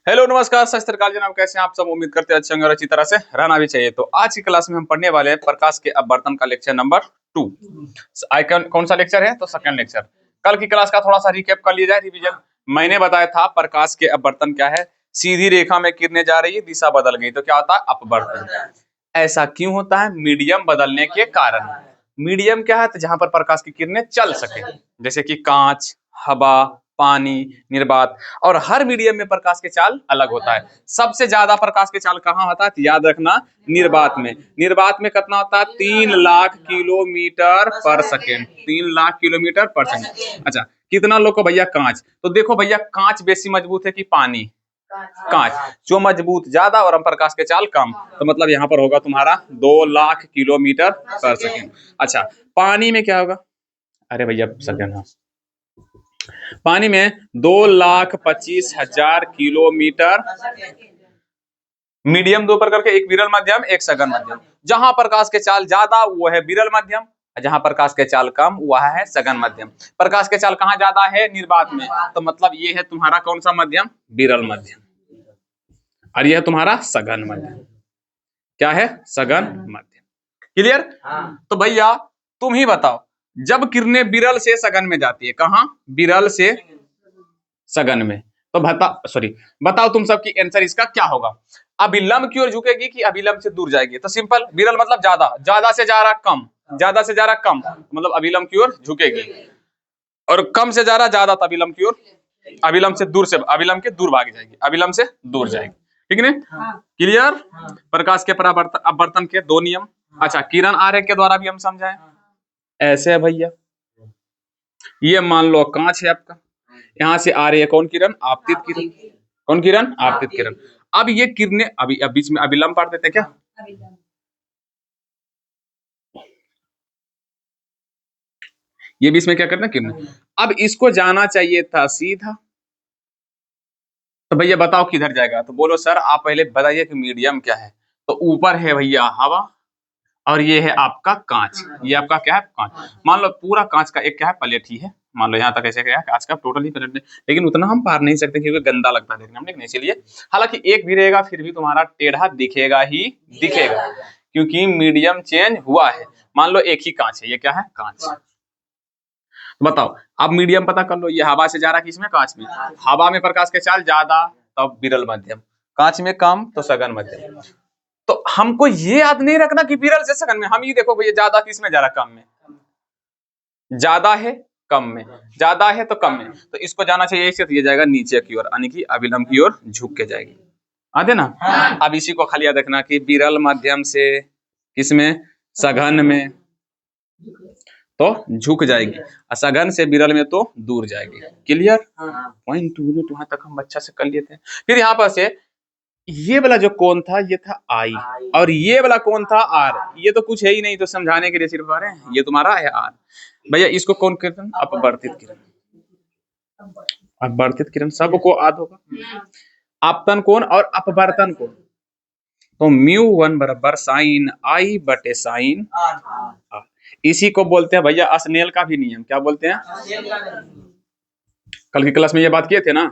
Hello नमस्कार सत श्री अकाल जनाब, कैसे हैं आप सब। उम्मीद करते हैं अच्छे होंगे और अच्छी तरह से रहना भी चाहिए। तो आज की क्लास में हम पढ़ने वाले हैं प्रकाश के अपवर्तन का लेक्चर नंबर 2। कौन सा लेक्चर है? तो सेकंड लेक्चर। कल की क्लास का थोड़ा सा रिकैप कर लिया जाए, रिवीजन। मैंने बताया था प्रकाश के अपवर्तन क्या है। सीधी रेखा में किरणें जा रही है, दिशा बदल गई तो क्या होता है? अपवर्तन। ऐसा क्यों होता है? मीडियम बदलने के कारण। मीडियम क्या है? तो जहां पर प्रकाश की किरणें चल सके, जैसे कि कांच, हवा, पानी, निर्वात। और हर मीडियम में प्रकाश के चाल अलग होता है। सबसे ज्यादा प्रकाश के चाल कहाँ होता है? तो याद रखना, निर्वात में। निर्वात में कितना होता है? 3 लाख किलोमीटर पर सेकेंड। 3 लाख किलोमीटर पर सेकेंड। अच्छा, कितना लोग को भैया कांच? तो देखो भैया, कांच बेसी मजबूत है कि पानी? कांच। जो मजबूत ज्यादा और हम प्रकाश के चाल कम, तो मतलब यहाँ पर होगा तुम्हारा 2 लाख किलोमीटर पर सेकेंड। अच्छा, पानी में क्या होगा? अरे भैया सेकेंड, हाँ, पानी में 2,25,000 किलोमीटर। मीडियम दो प्रकार के, एक विरल मध्यम, एक सघन मध्यम। जहां प्रकाश के चाल ज्यादा वो है विरल मध्यम, जहां प्रकाश के चाल कम वह है सघन मध्यम। प्रकाश के चाल कहाँ ज्यादा है? निर्वात में। तो मतलब ये है तुम्हारा कौन सा मध्यम? विरल मध्यम। और यह है तुम्हारा सघन मध्यम। क्या है? सघन मध्यम। क्लियर? तो भैया तुम ही बताओ, जब किरणें विरल से सघन में जाती है, कहाँ? विरल से सघन में, तो बताओ तुम सबकी आंसर इसका क्या होगा? अभिलंब की ओर झुकेगी कि अभिलंब से दूर जाएगी? तो सिंपल, विरल मतलब ज्यादा, ज्यादा से जा रहा कम, ज्यादा से जा रहा कम, मतलब अभिलंब की ओर झुकेगी। और कम से जा रहा ज्यादा, तो अभिलंब की ओर, अभिलंब से दूर, से अभिलंब के दूर भाग जाएगी, अभिलंब से दूर जाएगी। ठीक है? क्लियर? प्रकाश के परावर्तन अपवर्तन के दो नियम। अच्छा, किरण आरेख के द्वारा भी हम समझाएं। ऐसे है भैया, ये मान लो कांच है आपका, यहाँ से आ रही है कौन किरण? आपतित किरण। कौन किरण? आपतित किरण। अब ये किरणें अभी बीच में अभिलंब पाड़ देते हैं क्या? ये बीच में क्या करते हैं? किरणें। अब इसको जाना चाहिए था सीधा, तो भैया बताओ किधर जाएगा? तो बोलो सर आप पहले बताइए कि मीडियम क्या है। तो ऊपर है भैया हवा, और ये है आपका कांच। ये आपका क्या है? कांच। मान लो पूरा कांच का एक क्या है? प्लेट ही है। मान लो यहाँ तक ऐसे क्या है? कांच का टोटली प्लेट है। लेकिन उतना हम पार नहीं सकते क्योंकि गंदा लगता है देखने में, इसीलिए। हालांकि एक भी रहेगा फिर भी तुम्हारा टेढ़ा दिखेगा ही दिखेगा, क्योंकि मीडियम चेंज हुआ है। मान लो एक ही कांच है, ये क्या है? कांच। बताओ, अब मीडियम पता कर लो। ये हवा से जा रहा किसमें? कांच में। हवा में प्रकाश के चाल ज्यादा, तब विरल मध्यम। कांच में कम, तो सघन मध्यम। तो हमको ये याद नहीं रखना कि विरल से सघन में। हम ये देखो भैया, ज्यादा किसमें जा रहा? कम में। ज्यादा है कम में, ज्यादा है तो कम में, तो इसको जाना चाहिए ऐसे, तो ये जाएगा नीचे की ओर, यानी कि अभिलंब की ओर झुक के जाएगी। आते ना? अब इसी को खाली याद रखना कि विरल मध्यम से किसमें? सघन में तो झुक जाएगी, और सघन से विरल में तो दूर जाएगी। क्लियर? पॉइंट 2 मिनट वहां तक हम अच्छा से कर लेते हैं। फिर यहाँ पर से ये वाला जो कोण था ये था आई, और ये वाला कोण था आर। ये तो कुछ है ही नहीं, तो समझाने के लिए सिर्फ आ रहे हैं। ये तुम्हारा है आर। भैया इसको कौन कहते हैं? अपवर्तित किरण। अपवर्तित किरण सबको याद होगा। आपतन कोण और अपवर्तन कोण, तो μ1 बराबर साइन आई बटे साइन आर। इसी को बोलते हैं भैया स्नेल का भी नियम। क्या बोलते हैं? कल की क्लास में ये बात किए थे ना?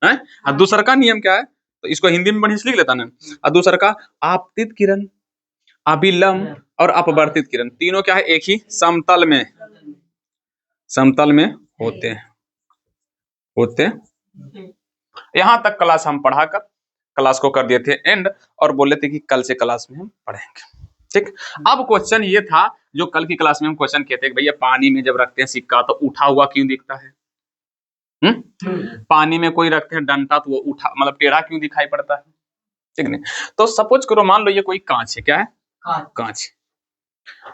है? और दूसरा का नियम क्या है? तो इसको हिंदी में बढ़िया से लिख लेता ना। और दूसरा का आपतित किरण, अभिलंब और अपवर्तित किरण, तीनों क्या है? एक ही समतल में, समतल में होते हैं, होते हैं। यहां तक क्लास हम पढ़ाकर क्लास को कर दिए थे एंड, और बोले थे कि कल से क्लास में हम पढ़ेंगे। ठीक। अब क्वेश्चन ये था जो कल की क्लास में हम क्वेश्चन कहते हैं, भैया पानी में जब रखते हैं सिक्का तो उठा हुआ क्यों दिखता है? पानी में कोई रखते हैं डंडा तो वो उठा, मतलब टेढ़ा क्यों दिखाई पड़ता है? ठीक नहीं? तो सपोज करो, मान लो ये कोई कांच है। क्या है? कांच।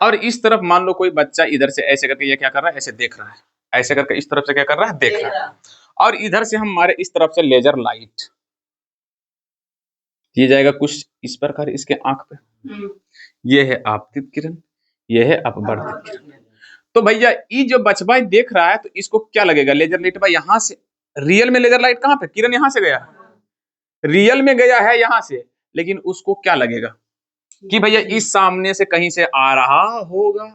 और इस तरफ मान लो कोई बच्चा इधर से ऐसे करके ये क्या कर रहा है? ऐसे देख रहा है, ऐसे करके इस तरफ से क्या कर रहा है? देख रहा है। और इधर से हमारे इस तरफ से लेजर लाइट ये जाएगा कुछ इस प्रकार इसके आंख पे। ये है आपतित किरण, ये है अपवर्तित किरण। तो भैया ये जो बचवा देख रहा है तो इसको क्या लगेगा? Laser light. भाई यहाँ से रियल में लेजर लाइट कहाँ पे? किरण यहाँ से गया, रियल में गया है यहाँ से, लेकिन उसको क्या लगेगा कि भैया इस सामने से कहीं से आ रहा होगा।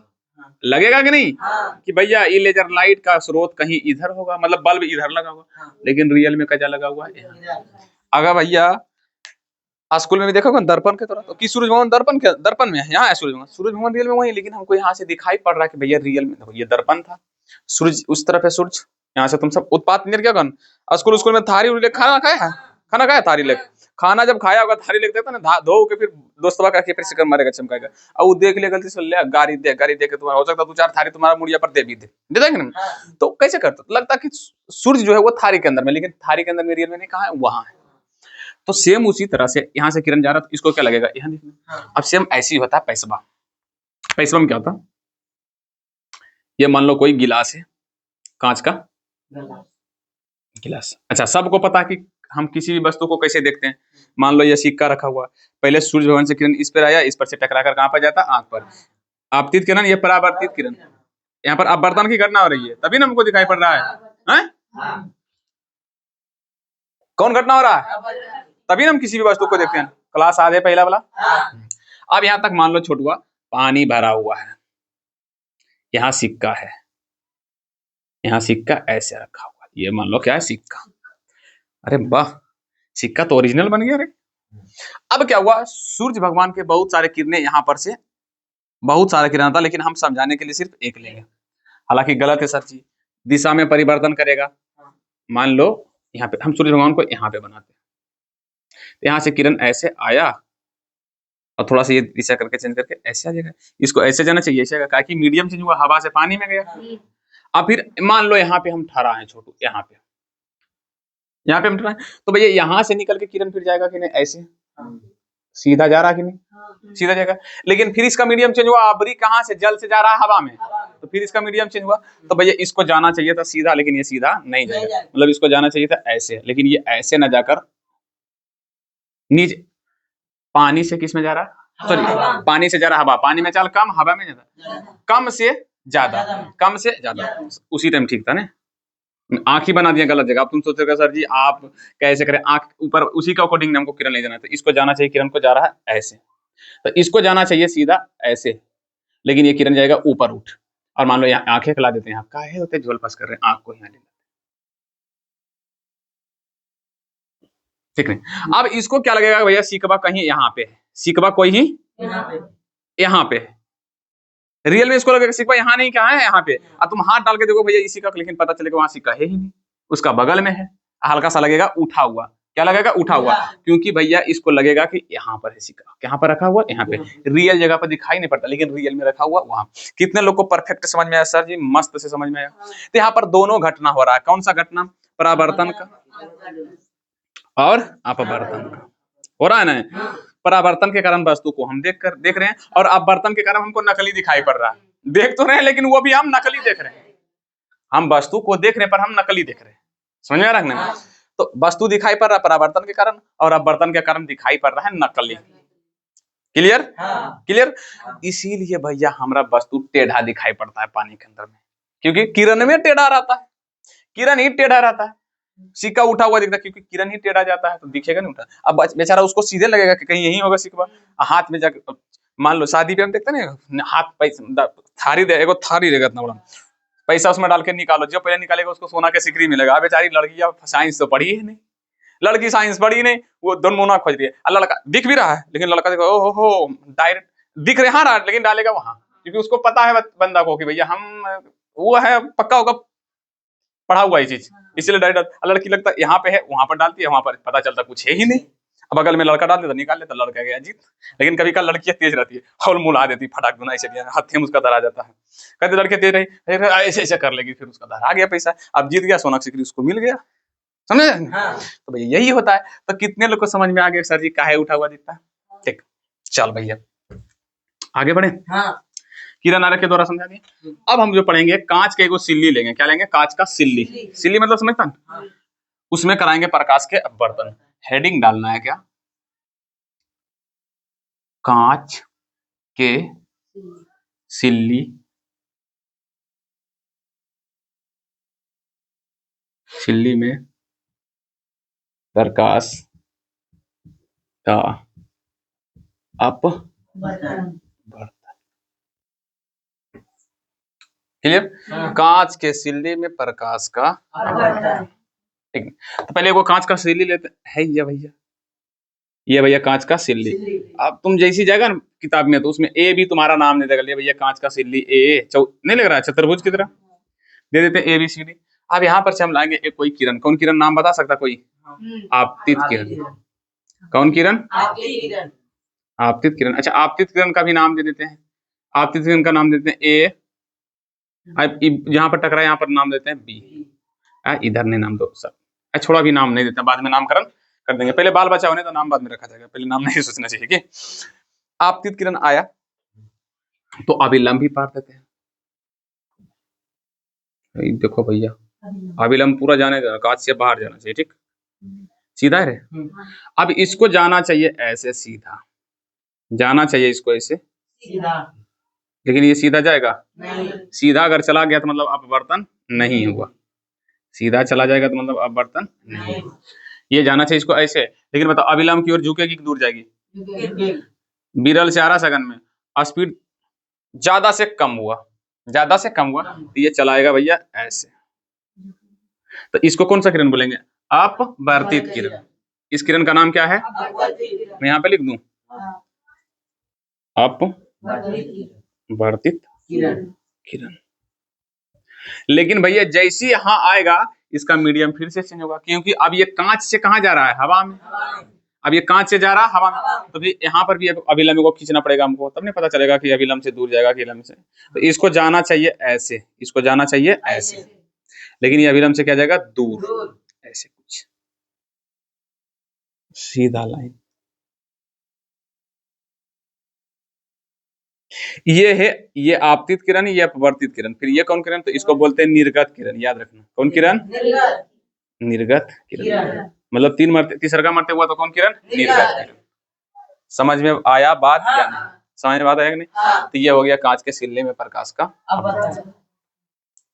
लगेगा कि नहीं? कि भैया ये लेजर लाइट का स्रोत कहीं इधर होगा, मतलब बल्ब इधर लगा हुआ, लेकिन रियल में क्या लगा हुआ है? अगर भैया स्कूल में भी देखोगे दर्पण के तरह, तो कि सूरज भगवान दर्पण में है, यहाँ है सूरज भगवान रियल में वही, लेकिन हमको यहाँ से दिखाई पड़ रहा है कि भैया रियल में देखो ये दर्पण था, सूरज उस तरफ है, सूरज यहाँ से तुम सब उत्पात नहीं क्या कर स्कूल में थारी उरी लेके खाना खाया थारी लेके, खाना जब खाया होगा थारी लेके देता ना धो के फिर दोस्तवा का फिर सिक्कर मारेगा चमकाएगा, और वो देख लिया गलती से ले गाड़ी दे के तुम्हारा हो सकता दो चार थारी तुम्हारा मुड़िया पर दे भी दे देगा ना, तो कैसे करते तो लगता कि सूरज जो है वो थारी के अंदर में, लेकिन थारी के अंदर में रियल में नहीं, कहाँ है वहां है। तो सेम उसी तरह से यहाँ से किरण जा रहा, तो इसको क्या लगेगा यहाँ देखना। अब सेम ऐसी होता है पैसवा। पैसवा में क्या होता, ये मान लो कोई गिलास है, कांच का गिलास। अच्छा, सबको पता कि हम किसी भी वस्तु को कैसे देखते हैं, मान लो ये सिक्का रखा हुआ, पहले सूर्य भगवान से किरण इस पर आया, इस पर से टकरा कर कहाँ पर जाता, आंख पर। आपतित किरण, ये परावर्तित किरण, यहाँ पर अपवर्तन की घटना हो रही है, तभी ना हमको दिखाई पड़ रहा है? कौन घटना हो रहा है, तभी हम किसी भी वस्तु को देखते हैं। क्लास आ जाए पहला वाला। अब यहां तक मान लो छोटुआ, पानी भरा हुआ है, यहाँ सिक्का है, यहाँ सिक्का ऐसे रखा हुआ, ये मान लो क्या है सिक्का। अरे वाह, सिक्का तो ओरिजिनल बन गया रे। अब क्या हुआ, सूर्य भगवान के बहुत सारे किरणें यहाँ पर से, बहुत सारे किरण था, लेकिन हम समझाने के लिए सिर्फ एक लेंगे, हालांकि गलत है सर जी, दिशा में परिवर्तन करेगा। मान लो यहाँ पे हम सूर्य भगवान को यहाँ पे बनाते हैं, तो यहाँ से किरण ऐसे आया और थोड़ा सा ये दिशा करके चेंज करके ऐसे आ जाएगा, इसको ऐसे जाना चाहिए, ऐसे आएगा, कि मीडियम चेंज हुआ, हवा से पानी में गया। अब फिर मान लो यहाँ पे हम ठहरा है छोटू, यहाँ पे हम ठहरा है, तो भैया यहाँ से निकल के किरण फिर जाएगा कि नहीं, ऐसे सीधा जा रहा कि नहीं, सीधा जाएगा, लेकिन फिर इसका मीडियम चेंज हुआ, अबरी कहाँ से, जल से जा रहा है हवा में, तो फिर इसका मीडियम चेंज हुआ, तो भैया इसको जाना चाहिए था सीधा, लेकिन ये सीधा नहीं जाएगा, मतलब इसको जाना चाहिए था ऐसे, लेकिन ये ऐसे न जाकर नीचे, पानी से किस में जा रहा है, सॉरी पानी से जा रहा हवा, पानी में चल कम, हवा में ज्यादा, कम से ज्यादा, कम से ज्यादा, उसी टाइम ठीक था ना। आंख ही बना दिया गलत जगह। अब तुम सोचोगे सर जी आप कैसे करें, आंख ऊपर, उसी का अकॉर्डिंग हमको किरण ले जाना, तो इसको जाना चाहिए, किरण को जा रहा है ऐसे, तो इसको जाना चाहिए सीधा ऐसे, लेकिन ये किरण जाएगा ऊपर उठ, और मान लो यहाँ आंखें खिला देते हैं, काहे होते झोल पास कर रहे हैं, आंख को यहाँ ले, ठीक नहीं। अब इसको क्या लगेगा भैया, सिकवा कहीं यहाँ पे है, सिकवा कोई ही यहाँ पे है, रियल में इसको लगेगा सिक्का यहाँ नहीं, क्या है यहाँ पे, अब तुम हाथ डाल के देखो भैया इसी का, लेकिन पता चलेगा वहां सिक्का है ही नहीं, उसका बगल में है, हल्का सा लगेगा उठा हुआ, क्या लगेगा उठा हुआ, क्योंकि भैया इसको लगेगा कि यहाँ पर है सिक्का, कहाँ पर रखा हुआ, यहाँ पे, रियल जगह पर दिखाई नहीं पड़ता, लेकिन रियल में रखा हुआ वहां। कितने लोग को परफेक्ट समझ में आया सर जी, मस्त से समझ में आया। तो यहाँ पर दोनों घटना हो रहा है, कौन सा घटना, परावर्तन का और अपवर्तन का हो रहा है ना। परावर्तन के कारण वस्तु को हम देख रहे हैं, और अपवर्तन के कारण हमको नकली दिखाई पड़ रहा है, देख तो रहे हैं लेकिन वो भी हम नकली देख रहे हैं, हम वस्तु को देख रहे हैं पर हम नकली देख रहे हैं, समझ में आ रहा है। तो वस्तु दिखाई पड़ रहा है परावर्तन के कारण, और अपवर्तन के कारण दिखाई पड़ रहा है नकली। Clear, clear. इसीलिए भैया हमारा वस्तु टेढ़ा दिखाई पड़ता है पानी के अंदर में, क्योंकि किरण में टेढ़ा रहता है, किरण ही टेढ़ा रहता है, सिक्का उठा हुआ दिखता है, क्योंकि किरण ही टेढ़ा जाता है तो दिखेगा नहीं उठा। अब बेचारा उसको सीधे लगेगा कि कहीं यही होगा सिक्का, हाथ में जाकर, मान लो शादी पे हम देखते हैं ना, हाथ पैसा थारी दे, एगो थारी देगा इतना बड़ा, पैसा उसमें डाल के निकालो, जो पहले निकालेगा उसको सोना के सिकरी मिलेगा। बेचारी लड़की साइंस तो पढ़ी है नहीं, लड़की साइंस पढ़ी नहीं, वो दोनों मोना खोज रही है, लड़का दिख भी रहा है, लेकिन लड़का देखो ओ हो डायरेक्ट दिख रहे हाँ, लेकिन डालेगा वहां, क्योंकि उसको पता है बंदा को कि भैया हम वो है पक्का होगा पढ़ा हुआ ये चीज, इसलिए डायरेक्ट, लड़की लगता है यहाँ पे है, वहां पर डालती है, वहां पर पता चलता कुछ है ही नहीं, अब बगल में लड़का डाल देता, निकाल लेता, लड़का गया जीत। लेकिन कभी कल लड़कियां तेज रहती है, हौल मुला देती, फटाक दुनाई से हाथ में उसका धरा जाता है, कहते लड़के तेज रही ऐसे ऐसे कर लेगी, फिर उसका धरा गया पैसा, अब जीत गया, सोना सिकरी उसको मिल गया, समझे। तो भैया यही होता है। तो कितने लोग को समझ में आ गया सर जी काहे उठा हुआ दिखता है, ठीक। चल भैया आगे बढ़े, किरण आरेख के द्वारा समझा दिया। अब हम जो पढ़ेंगे, कांच के एगो सिल्ली लेंगे, क्या लेंगे, कांच का सिल्ली, सिल्ली मतलब समझता है, उसमें कराएंगे प्रकाश के अपवर्तन। हेडिंग डालना है क्या, कांच के सिल्ली सिल्ली में प्रकाश का अपवर्तन। क्लियर, कांच के सिल्ली में प्रकाश का अपवर्तन। ठीक है। तो पहले वो कांच का सिल्ली लेते है ये भैया कांच का सिल्ली। अब तुम जैसी जाएगा ना किताब में तो उसमें ए भी तुम्हारा नाम नहीं देगा, ले भैया कांच का सिल्ली ए नहीं लग रहा है चतुर्भुज की तरह, दे देते ए बी सी डी। अब यहाँ पर से हम लाएंगे एक कोई किरण, कौन किरण नाम बता सकता कोई? आपतित किरण। कौन किरण? आपतित किरण। अच्छा आपतित किरण का भी नाम दे देते हैं, आपतित किरण का नाम देते हैं ए, यहाँ पर टकरा यहाँ पर नाम देते हैं बी, इधर नहीं नाम दो सब, छोड़ा भी नाम नहीं देते, बाद में नामकरण कर देंगे, पहले बाल बचा होने तो नाम बाद में रखा जाएगा, पहले नाम नहीं सोचना चाहिए कि आपतित किरण आया तो अभिलंब भी पार देते हैं। देखो भैया अभिलंब पूरा जाने देना, कांच से बाहर जाना चाहिए, ठीक सीधा है रे। अब इसको जाना चाहिए ऐसे सीधा, जाना चाहिए इसको ऐसे सीधा, लेकिन ये सीधा जाएगा नहीं। सीधा अगर चला गया तो मतलब अपवर्तन नहीं हुआ, सीधा चला जाएगा तो मतलब अपवर्तन नहीं। ये जाना चाहिए इसको ऐसे, लेकिन बताओ अभिलंब की ओर झुकेगी कि दूर जाएगी? विरल से 12 सेकंड में स्पीड ज्यादा से कम हुआ, ज्यादा से कम हुआ तो ये चलाएगा भैया ऐसे, तो इसको कौन सा किरण बोलेंगे? अपवर्तित किरण। इस किरण का नाम क्या है? मैं यहाँ पे लिख दूं अपवर्तित किरण। लेकिन भैया जैसे यहाँ आएगा इसका मीडियम फिर से चेंज होगा, क्योंकि अब ये कांच से कहाँ जा रहा है? हवा में। अब ये कांच से जा रहा हवा में, तो फिर यहाँ पर भी अभिलंब को खींचना पड़ेगा हमको, तब नहीं पता चलेगा कि अभिलंब से दूर जाएगा कि अभिलंब से। तो इसको जाना चाहिए ऐसे, इसको जाना चाहिए ऐसे, लेकिन ये अभिलंब से क्या जाएगा? दूर, ऐसे कुछ सीधा लाइन। ये है ये आपतित किरण, ये अपवर्तित किरण, फिर ये कौन किरण? तो इसको बोलते हैं निर्गत किरण, याद रखना। कौन किरण? निर्गत किरण। मतलब 3 मरते, तीसरा मरते हुआ तो कौन किरण? निर्गत किरण। समझ में आया बात या नहीं? समझ में बात आया कि नहीं? तो ये हो गया कांच के सिल्ले में प्रकाश का अपवर्तन।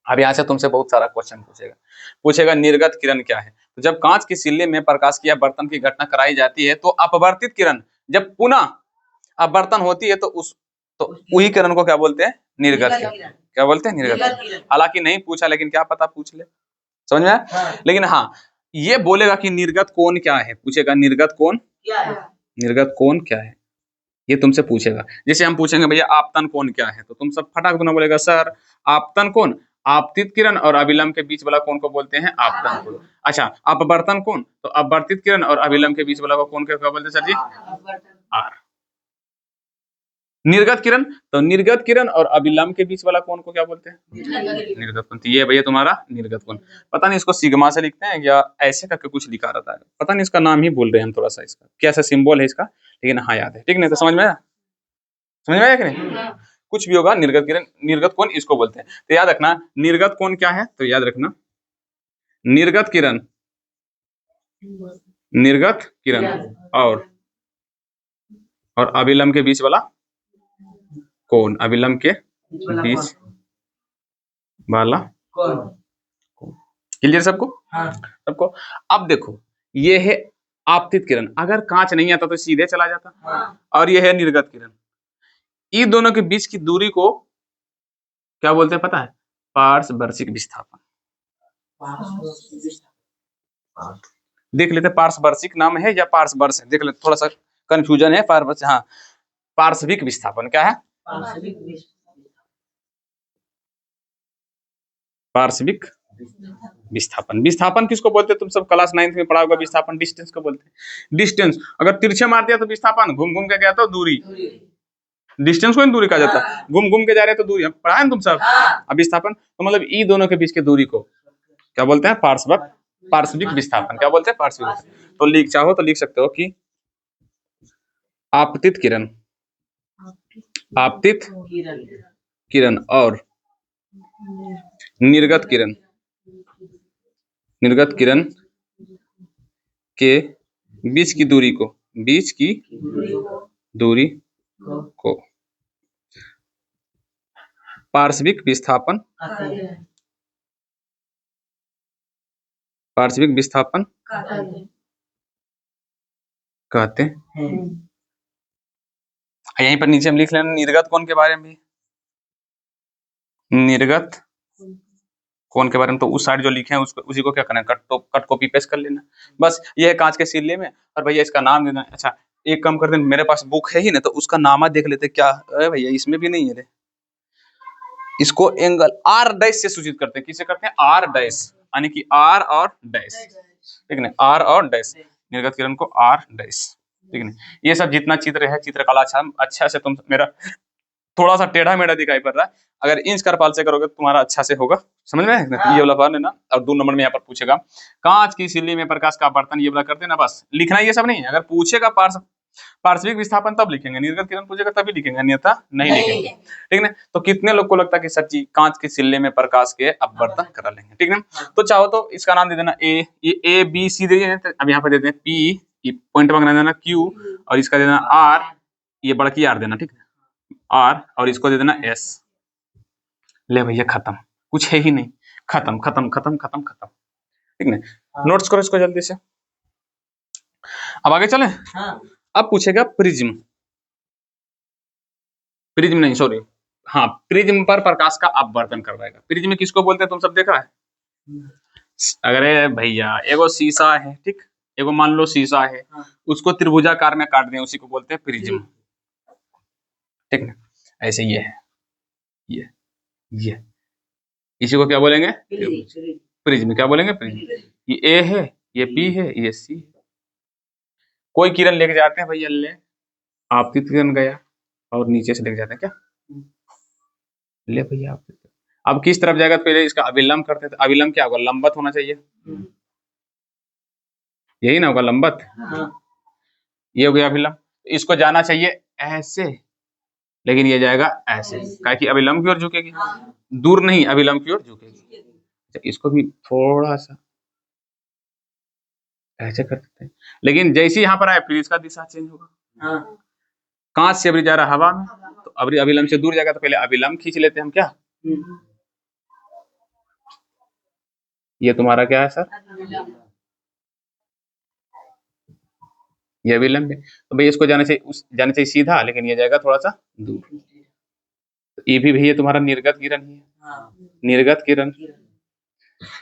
अब यहाँ से तुमसे बहुत सारा क्वेश्चन पूछेगा निर्गत किरण क्या है। तो जब कांच की सिल्ले में प्रकाश की अपवर्तन की घटना कराई जाती है तो अपवर्तित किरण जब पुनः अपवर्तन होती है तो वही किरण को क्या बोलते हैं? निर्गत किरण। क्या बोलते हैं? निर्गत। हालांकि नहीं पूछा, लेकिन क्या पता पूछ ले, समझ में आया? लेकिन हाँ ये बोलेगा कि निर्गत कोण क्या है, पूछेगा निर्गत कोण क्या है, निर्गत कोण क्या है, ये तुमसे पूछेगा। जैसे हम पूछेंगे भैया आपतन कोण क्या है, तो तुम सब फटाक देना बोलेगा सर आपतन कोण आपतित किरण और अभिलंब के बीच वाला कोण को बोलते हैं आपतन कोण। अच्छा अपवर्तन कोण, तो अपवर्तित किरण और अभिलंब के बीच वाला कोण को क्या बोलते हैं सर जी? आर। निर्गत किरण, तो निर्गत किरण और अभिलंब के बीच वाला कोण को क्या बोलते हैं? निर्गत कोण। ये भैया तुम्हारा निर्गत कोण। पता नहीं इसको सिग्मा से लिखते हैं या ऐसे करके कुछ लिखा रहता है, पता नहीं, इसका नाम ही भूल रहे हैं हम थोड़ा सा, इसका क्या सा सिंबल है इसका, लेकिन हाँ याद है, ठीक नहीं? तो समझ में आया, समझ में आया कि नहीं? कुछ भी होगा निर्गत किरण निर्गत कोण इसको बोलते हैं। तो याद रखना निर्गत कोण क्या है, तो याद रखना निर्गत किरण, निर्गत किरण और अभिलंब के बीच वाला कोण, अभिलंब के बीच वाला कोण। क्लियर सबको? सबको। अब देखो ये है आपतित किरण, अगर कांच नहीं आता तो सीधे चला जाता, और ये है निर्गत किरण। इन दोनों के बीच की दूरी को क्या बोलते हैं पता है? पार्श्ववर्षिक विस्थापन। देख लेते पार्श्ववर्षिक नाम है या पार्श्ववर्ष है, देख लेते, थोड़ा सा कंफ्यूजन है। पार्श्ववर्ष, हाँ पार्श्विक विस्थापन क्या है? पार्श्विक विस्थापन। विस्थापन किसको बोलते हैं? तुम सब क्लास 9th में पढ़ा होगा विस्थापन, डिस्टेंस को बोलते हैं। डिस्टेंस अगर तिरछे मार दिया तो विस्थापन, घूम घूम के गया तो दूरी, डिस्टेंस को दूरी कहा जाता है, घूम घूम के जा रहे तो दूरी, पढ़ा है तुम सब। अब विस्थापन तो मतलब इन दोनों के बीच की दूरी को क्या बोलते हैं? पार्श्विक विस्थापन। क्या बोलते हैं? पार्श्विक विस्थापन। तो लिख चाहो तो लिख सकते हो कि आपतित किरण, आपतित किरण और निर्गत किरण, निर्गत किरण के बीच की दूरी को, बीच की दूरी को पार्श्विक विस्थापन, पार्श्विक विस्थापन कहते हैं। यहीं पर नीचे हम लिख लेना निर्गत कोण के बारे में भी, निर्गत कोण के बारे में, तो उस साइड जो लिखे हैं उसको उसी को क्या करना है, कट कॉपी पेस्ट कर लेना। बस ये है कांच के सिल्ले में। और भैया इसका नाम देना। अच्छा एक काम करते हैं, मेरे पास बुक है ही ना, तो उसका नाम देख लेते क्या। अरे भैया इसमें भी नहीं है रे। इसको एंगल आर डैश से सूचित करते हैं। किसे करते हैं, आर डैश, यानी कि आर और डैश, ठीक है ना, आर और डैश, निर्गत किरण को आर डैश, ठीक है। ये सब जितना चित्र है, चित्रकला अच्छा से तुम, मेरा थोड़ा सा टेढ़ा मेढ़ा दिखाई पड़ रहा है, अगर इंच करपाल से करोगे तो तुम्हारा अच्छा से होगा, समझ में। ये वाला पार्ट है ना। और 2 नंबर में यहाँ पर पूछेगा कांच की सिल्ली में प्रकाश का बर्तन, ये वाला कर देना, बस लिखना ये सब नहीं है। अगर पूछेगा पार्श्विक विस्थापन तब लिखेंगे, निर्गत किरण पूछेगा तभी लिखेंगे, अन्यथा नहीं लिखेंगे, ठीक है। तो कितने लोग को लगता है कि सच्ची कांच के सिल्ले में प्रकाश के अपवर्तन करा लेंगे, ठीक है। तो चाहो तो इसका नाम दे देना ए, ये ए बी सी दे देना। अब यहाँ पे दे देना पी, पॉइंट बना देना क्यू, और इसका देना आर, ये बड़की आर देना, ठीक है, आर, और इसको दे देना एस। ले भैया खत्म, कुछ है ही नहीं, खत्म खत्म खत्म खत्म खत्म, ठीक है। नोट्स करो इसको जल्दी से। अब आगे चले। अब पूछेगा प्रिज्म, प्रिज्म नहीं सॉरी, हाँ प्रिज्म पर प्रकाश का अपवर्तन करवाएगा। प्रिज्म किसको बोलते हैं, तुम सब देखा है। अगर भैया एगो शीशा है, ठीक, एगो मान लो शीशा है, उसको त्रिभुजाकार में काट दें, उसी को बोलते हैं प्रिज्म, ठीक है। ऐसे ये है, ये इसी को क्या बोलेंगे, प्रिज्म। क्या बोलेंगे, प्रिज्म। ये ए है, ये बी है, ये सी है। कोई किरण लेके जाते हैं भैया, ले आपतित किरण गया और नीचे से लेके जाते हैं क्या, ले भैया आपतित। अब किस तरफ जाएगा, पहले इसका अभिलंब करते थे। अभिलंब क्या होगा, लंबत होना चाहिए, यही ना होगा लंबत। ये हो गया अभिलंब। इसको जाना चाहिए ऐसे, लेकिन ये जाएगा ऐसे, काहे कि अभिलंब की ओर झुकेगी, दूर नहीं अभिलंब की ओर झुकेगी। अच्छा इसको भी थोड़ा सा ऐसे कर देते हैं, लेकिन जैसे यहाँ पर आए फिर इसका दिशा चेंज होगा। कांच से अभी जा रहा हवा में, तो अभी अभिलंब से दूर जाएगा, तो पहले अभिलंब खींच लेते हैं हम, क्या ये तुम्हारा क्या है सर, ये अभिलंब है। तो भाई इसको जाने चाहिए सीधा, लेकिन ये जाएगा थोड़ा सा दूर। तो ये भी भैया तुम्हारा निर्गत किरण ही है, निर्गत किरण।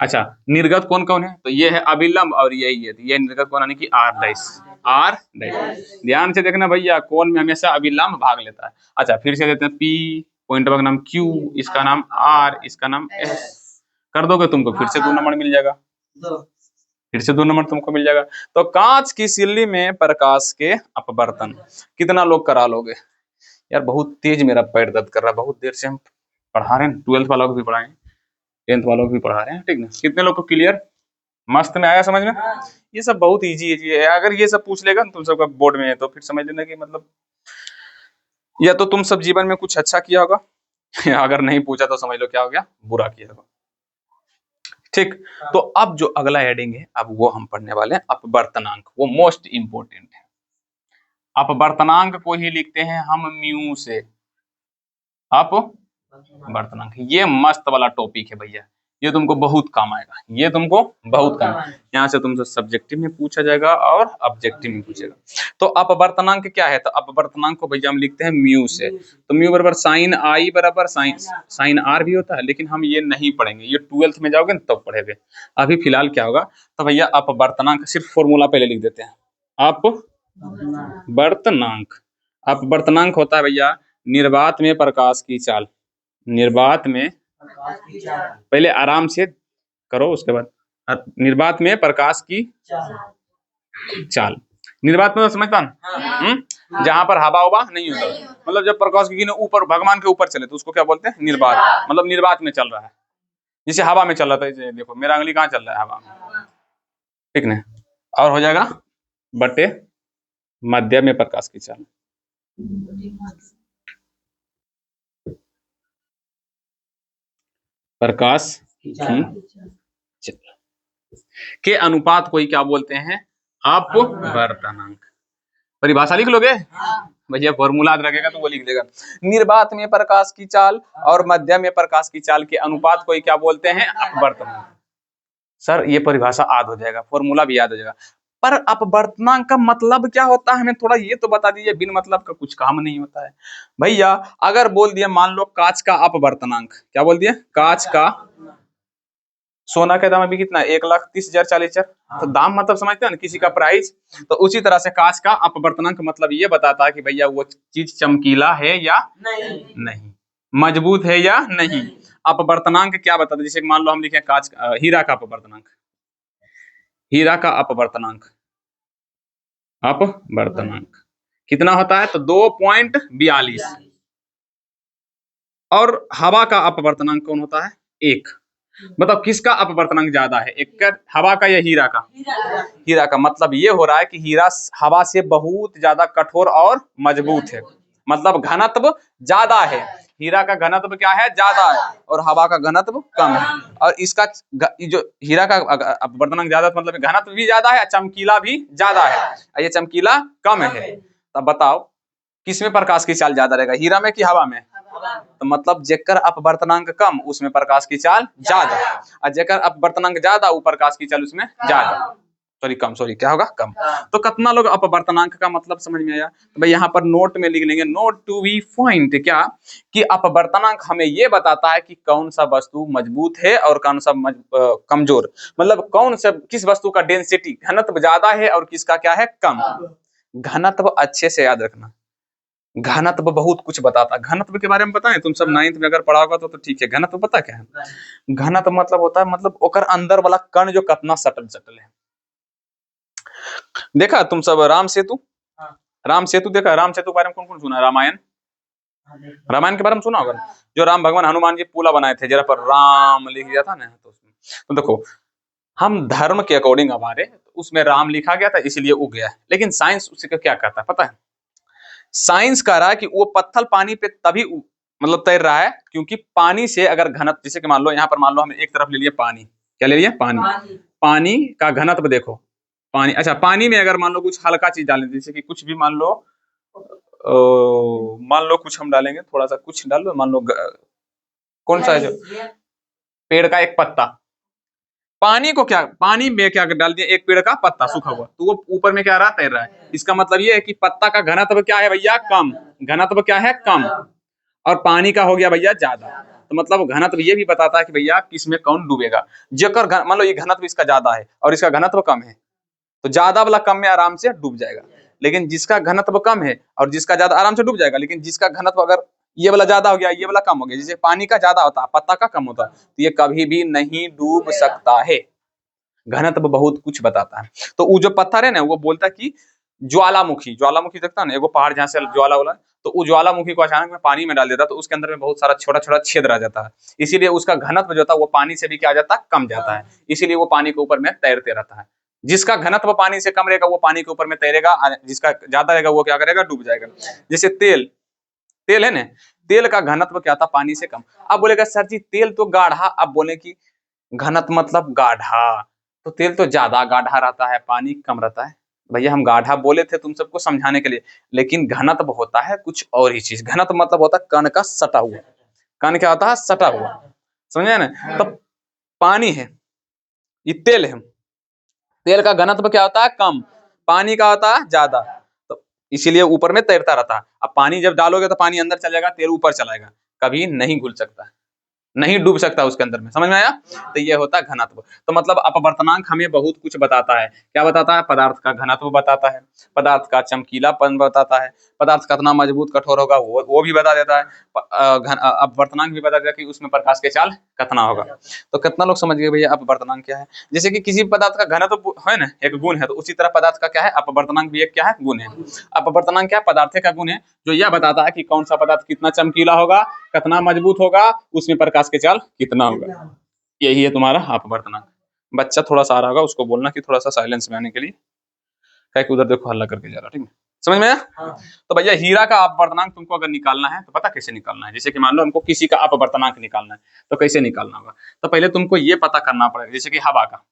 अच्छा निर्गत कौन कौन है, तो ये है अभिलंब और यही है, तो ये निर्गत कौन, यानी कि आर डैश, आर डैश। ध्यान से देखना भैया, कौन में हमेशा अभिलंब भाग लेता है। अच्छा फिर से देते हैं पी, पॉइंट का नाम क्यू, इसका नाम आर, इसका नाम एस। कर दोगे तुमको फिर से 2 नंबर मिल जाएगा, फिर से 2 नंबर तुमको मिल जाएगा। तो कांच की सिल्ली में प्रकाश के अपवर्तन कितना लोग करा लोगे यार। बहुत तेज मेरा पैर दर्द कर रहा है, बहुत देर से हम पढ़ा रहे हैं, 12th वालों को भी पढ़ाएं, 10th वालों को भी पढ़ा रहे हैं, ठीक ना। कितने लोग को क्लियर, मस्त में आया समझ में। ये सब बहुत इजी है, अगर ये सब पूछ लेगा तुम सबका बोर्ड में है, तो फिर समझ लेना कि मतलब या तो तुम सब जीवन में कुछ अच्छा किया होगा, अगर नहीं पूछा तो समझ लो क्या हो गया, बुरा किया होगा, ठीक। तो अब जो अगला हेडिंग है, अब वो हम पढ़ने वाले हैं अपवर्तनांक, वो मोस्ट इंपोर्टेंट है। अपवर्तनांक को ही लिखते हैं हम म्यू से, अपवर्तनांक। ये मस्त वाला टॉपिक है भैया, ये तुमको बहुत काम आएगा, ये तुमको बहुत काम। यहाँ से तुमसे सब्जेक्टिव में पूछा जाएगा और ऑब्जेक्टिव में पूछेगा। तो अपवर्तनांक क्या है, तो अपवर्तनांक को भैया हम लिखते हैं म्यू से। तो म्यू बराबर साइन आई बराबर साइन आर भी होता है, लेकिन हम ये नहीं पढ़ेंगे, ये 12th में जाओगे ना तब पढ़ेंगे। अभी फिलहाल क्या होगा, तो भैया अपवर्तनांक सिर्फ फॉर्मूला पहले लिख देते हैं। अपवर्तनांक, अपवर्तनांक होता है भैया निर्वात में प्रकाश की चाल, निर्वात में, पहले आराम से करो उसके बाद, निर्वात में प्रकाश की चाल। निर्वात में समझ पा, जहां पर हवा उबा नहीं होता, मतलब जब प्रकाश की किरण ऊपर भगवान के ऊपर चले तो उसको क्या बोलते हैं, निर्वात। मतलब निर्वात में चल रहा है, जैसे हवा में चल रहा था, जैसे देखो मेरा अंगली कहाँ चल रहा है, हवा में, ठीक ना। और हो जाएगा बटे मध्य में प्रकाश की चाल, प्रकाश की चाल के अनुपात को ही क्या बोलते हैं, अपवर्तनांक। परिभाषा लिख लोगे भैया, फॉर्मूला रखेगा तो वो लिख देगा। निर्वात में प्रकाश की चाल और मध्य में प्रकाश की चाल के अनुपात को ही क्या बोलते हैं, अपवर्तनांक। सर ये परिभाषा याद हो जाएगा, फॉर्मूला भी याद हो जाएगा, पर अपवर्तनांक का मतलब क्या होता है हमें थोड़ा ये तो बता दीजिए। बिन मतलब का कुछ काम नहीं होता है भैया। अगर बोल दिया मान लो कांच का अपवर्तनांक, क्या बोल दिया, कांच का सोना का दाम अभी कितना है? 1,30,000 40,000। तो दाम मतलब समझते हैं ना, किसी का प्राइस। तो उसी तरह से कांच का अपवर्तनांक मतलब ये बताता है कि भैया वो चीज चमकीला है या नहीं, मजबूत है या नहीं। अपवर्तनांक क्या बताता है? जैसे मान लो हम लिखे कांच हीरा का अपवर्तनांक, हीरा का अपवर्तनांक, अपवर्तनांक कितना होता है? तो 2.42। और हवा का अपवर्तनांक कौन होता है? 1। मतलब किसका अपवर्तनांक ज्यादा है? एक का, हवा का या हीरा का? हीरा का। मतलब ये हो रहा है कि हीरा हवा से बहुत ज्यादा कठोर और मजबूत है, मतलब घनत्व ज्यादा है। हीरा का घनत्व क्या है? ज्यादा है, और हवा का घनत्व कम है। और इसका जो हीरा का अपवर्तनांक ज्यादा, मतलब घनत्व भी ज्यादा है, चमकीला भी ज्यादा है, ये चमकीला कम है। तब बताओ किसमें प्रकाश की चाल ज्यादा रहेगा, हीरा में कि हवा में? तो मतलब जेकर अपवर्तनांक कम उसमें प्रकाश की चाल ज्यादा, और जेकर अपवर्तनांक ज्यादा वो प्रकाश की चाल उसमें ज्यादा, सॉरी क्या होगा? कम। तो कितना लोग अपवर्तनांक का मतलब समझ में आया? तो भाई यहाँ पर नोट में लिख लेंगे, नोट टू बी पॉइंट, क्या कि अपवर्तनांक हमें ये बताता है कि कौन सा वस्तु मजबूत है और कौन सा कमजोर, मतलब कौन सा किस वस्तु का डेंसिटी घनत्व ज्यादा है और किसका क्या है? कम। घनत्व अच्छे से याद रखना, घनत्व बहुत कुछ बताता है। घनत्व के बारे में बताएं, तुम सब 9th में अगर पढ़ा होगा तो ठीक है। घनत्व पता क्या है? घनत्व मतलब होता है, मतलब ओकर अंदर वाला कण जो कितना सटल सटल है। देखा तुम सब राम सेतु? राम सेतु देखा? राम सेतु के बारे में कौन कौन सुना? रामायण, रामायण के बारे में सुना होगा। जो राम भगवान हनुमान जी पुला बनाए थे, जरा पर राम लिख दिया था ना, तो उसमें तो देखो हम धर्म के अकॉर्डिंग हमारे उसमें राम लिखा गया था, इसलिए वो गया। लेकिन साइंस उसी का क्या कहता है पता है? साइंस कह रहा है कि वो पत्थर पानी पे तभी मतलब तैर रहा है क्योंकि पानी से अगर घनत्व, जैसे कि मान लो यहाँ पर मान लो हम एक तरफ ले लिए पानी, क्या ले लिए? पानी। पानी का घनत्व देखो, पानी, अच्छा पानी में अगर मान लो कुछ हल्का चीज डालें, जैसे कि कुछ भी मान लो मान लो कुछ हम डालेंगे, थोड़ा सा कुछ डाल लो, मान लो कौन सा है जो पेड़ का एक पत्ता, पानी को क्या, पानी में क्या डाल दिया? एक पेड़ का पत्ता सूखा हुआ, तो वो ऊपर में क्या रहा? तैर रहा है। इसका मतलब ये है कि पत्ता का घनत्व क्या है भैया? कम। घनत्व क्या है? कम। और पानी का हो गया भैया ज्यादा। तो मतलब घनत्व ये भी बताता है कि भैया किसमें कौन डूबेगा। जेकर मान लो ये घनत्व इसका ज्यादा है और इसका घनत्व कम है, तो ज्यादा वाला कम में आराम से डूब जाएगा। लेकिन जिसका घनत्व कम है और जिसका ज्यादा, आराम से डूब जाएगा। लेकिन जिसका घनत्व अगर ये वाला ज्यादा हो गया, ये वाला कम हो गया, जैसे पानी का ज्यादा होता है, पत्ता का कम होता है, तो ये कभी भी नहीं डूब सकता है। घनत्व बहुत कुछ बताता है। तो वो जो पत्थर है ना, वो बोलता है कि ज्वालामुखी, ज्वालामुखी देखता है ना, एगो पहाड़ जहाँ से ज्वाला वाला, तो वो ज्वालामुखी को अचानक में पानी में डाल देता है, तो उसके अंदर में बहुत सारा छोटा छोटा छेद रह जाता है। इसीलिए उसका घनत्व जो था वो पानी से भी क्या जाता है? कम जाता है। इसीलिए वो पानी के ऊपर में तैरते रहता है। जिसका घनत्व पानी से कम रहेगा वो पानी के ऊपर में तैरेगा, जिसका ज्यादा रहेगा वो क्या करेगा? डूब जाएगा। जैसे तेल, तेल है ना, तेल का घनत्व क्या था? पानी से कम। अब बोलेगा सर जी तेल तो गाढ़ा, अब बोले कि घनत्व मतलब गाढ़ा, तो तेल तो ज्यादा गाढ़ा रहता है, पानी कम रहता है। भैया हम गाढ़ा बोले थे तुम सबको समझाने के लिए, लेकिन घनत्व होता है कुछ और ही चीज। घनत्व मतलब होता है कण का सटा हुआ। कण क्या होता है? सटा हुआ। समझे ना? तो पानी है, ये तेल है, तेल का घनत्व क्या होता है? कम। पानी का होता है ज्यादा, तो इसीलिए ऊपर में तैरता रहता है। अब पानी जब डालोगे तो पानी अंदर चलेगा, तेल ऊपर चलाएगा, कभी नहीं घुल सकता, नहीं डूब सकता उसके अंदर में। समझ में आया? तो ये होता है घनत्व। तो मतलब अपवर्तनांक हमें बहुत कुछ बताता है। क्या बताता है? पदार्थ का घनत्व बताता है, पदार्थ का चमकीलापन बताता है, पदार्थ कितना मजबूत कठोर होगा वो भी बता देता है, अपवर्तनांक भी बता देता है कि उसमें प्रकाश के चाल कितना होगा। तो कितना लोग समझ गए भैया अपवर्तनांक क्या है? जैसे कि किसी पदार्थ का घनत्व है ना, एक गुण है, तो उसी तरह पदार्थ का क्या है? अपवर्तनांक भी एक क्या है? गुण है। अपवर्तनांक क्या? पदार्थ का गुण है, जो यह बताता है कि कौन सा पदार्थ कितना चमकीला होगा, कितना मजबूत होगा, उसमें प्रकाश के चाल कितना होगा। यही है तुम्हारा अपवर्तनांक। बच्चा थोड़ा सा आ रहा होगा, उसको बोलना कि थोड़ा सा साइलेंस में आने के लिए, क्या कि उधर देखो हल्ला करके जा रहा। ठीक है, समझ में आया? तो भैया हीरा का अपवर्तनांक तुमको अगर निकालना है तो पता कैसे निकालना है? जैसे कि मान लो हमको किसी का अपवर्तनांक निकालना है, तो कैसे निकालना होगा? तो पहले तुमको ये पता करना पड़ेगा, जैसे कि हवा का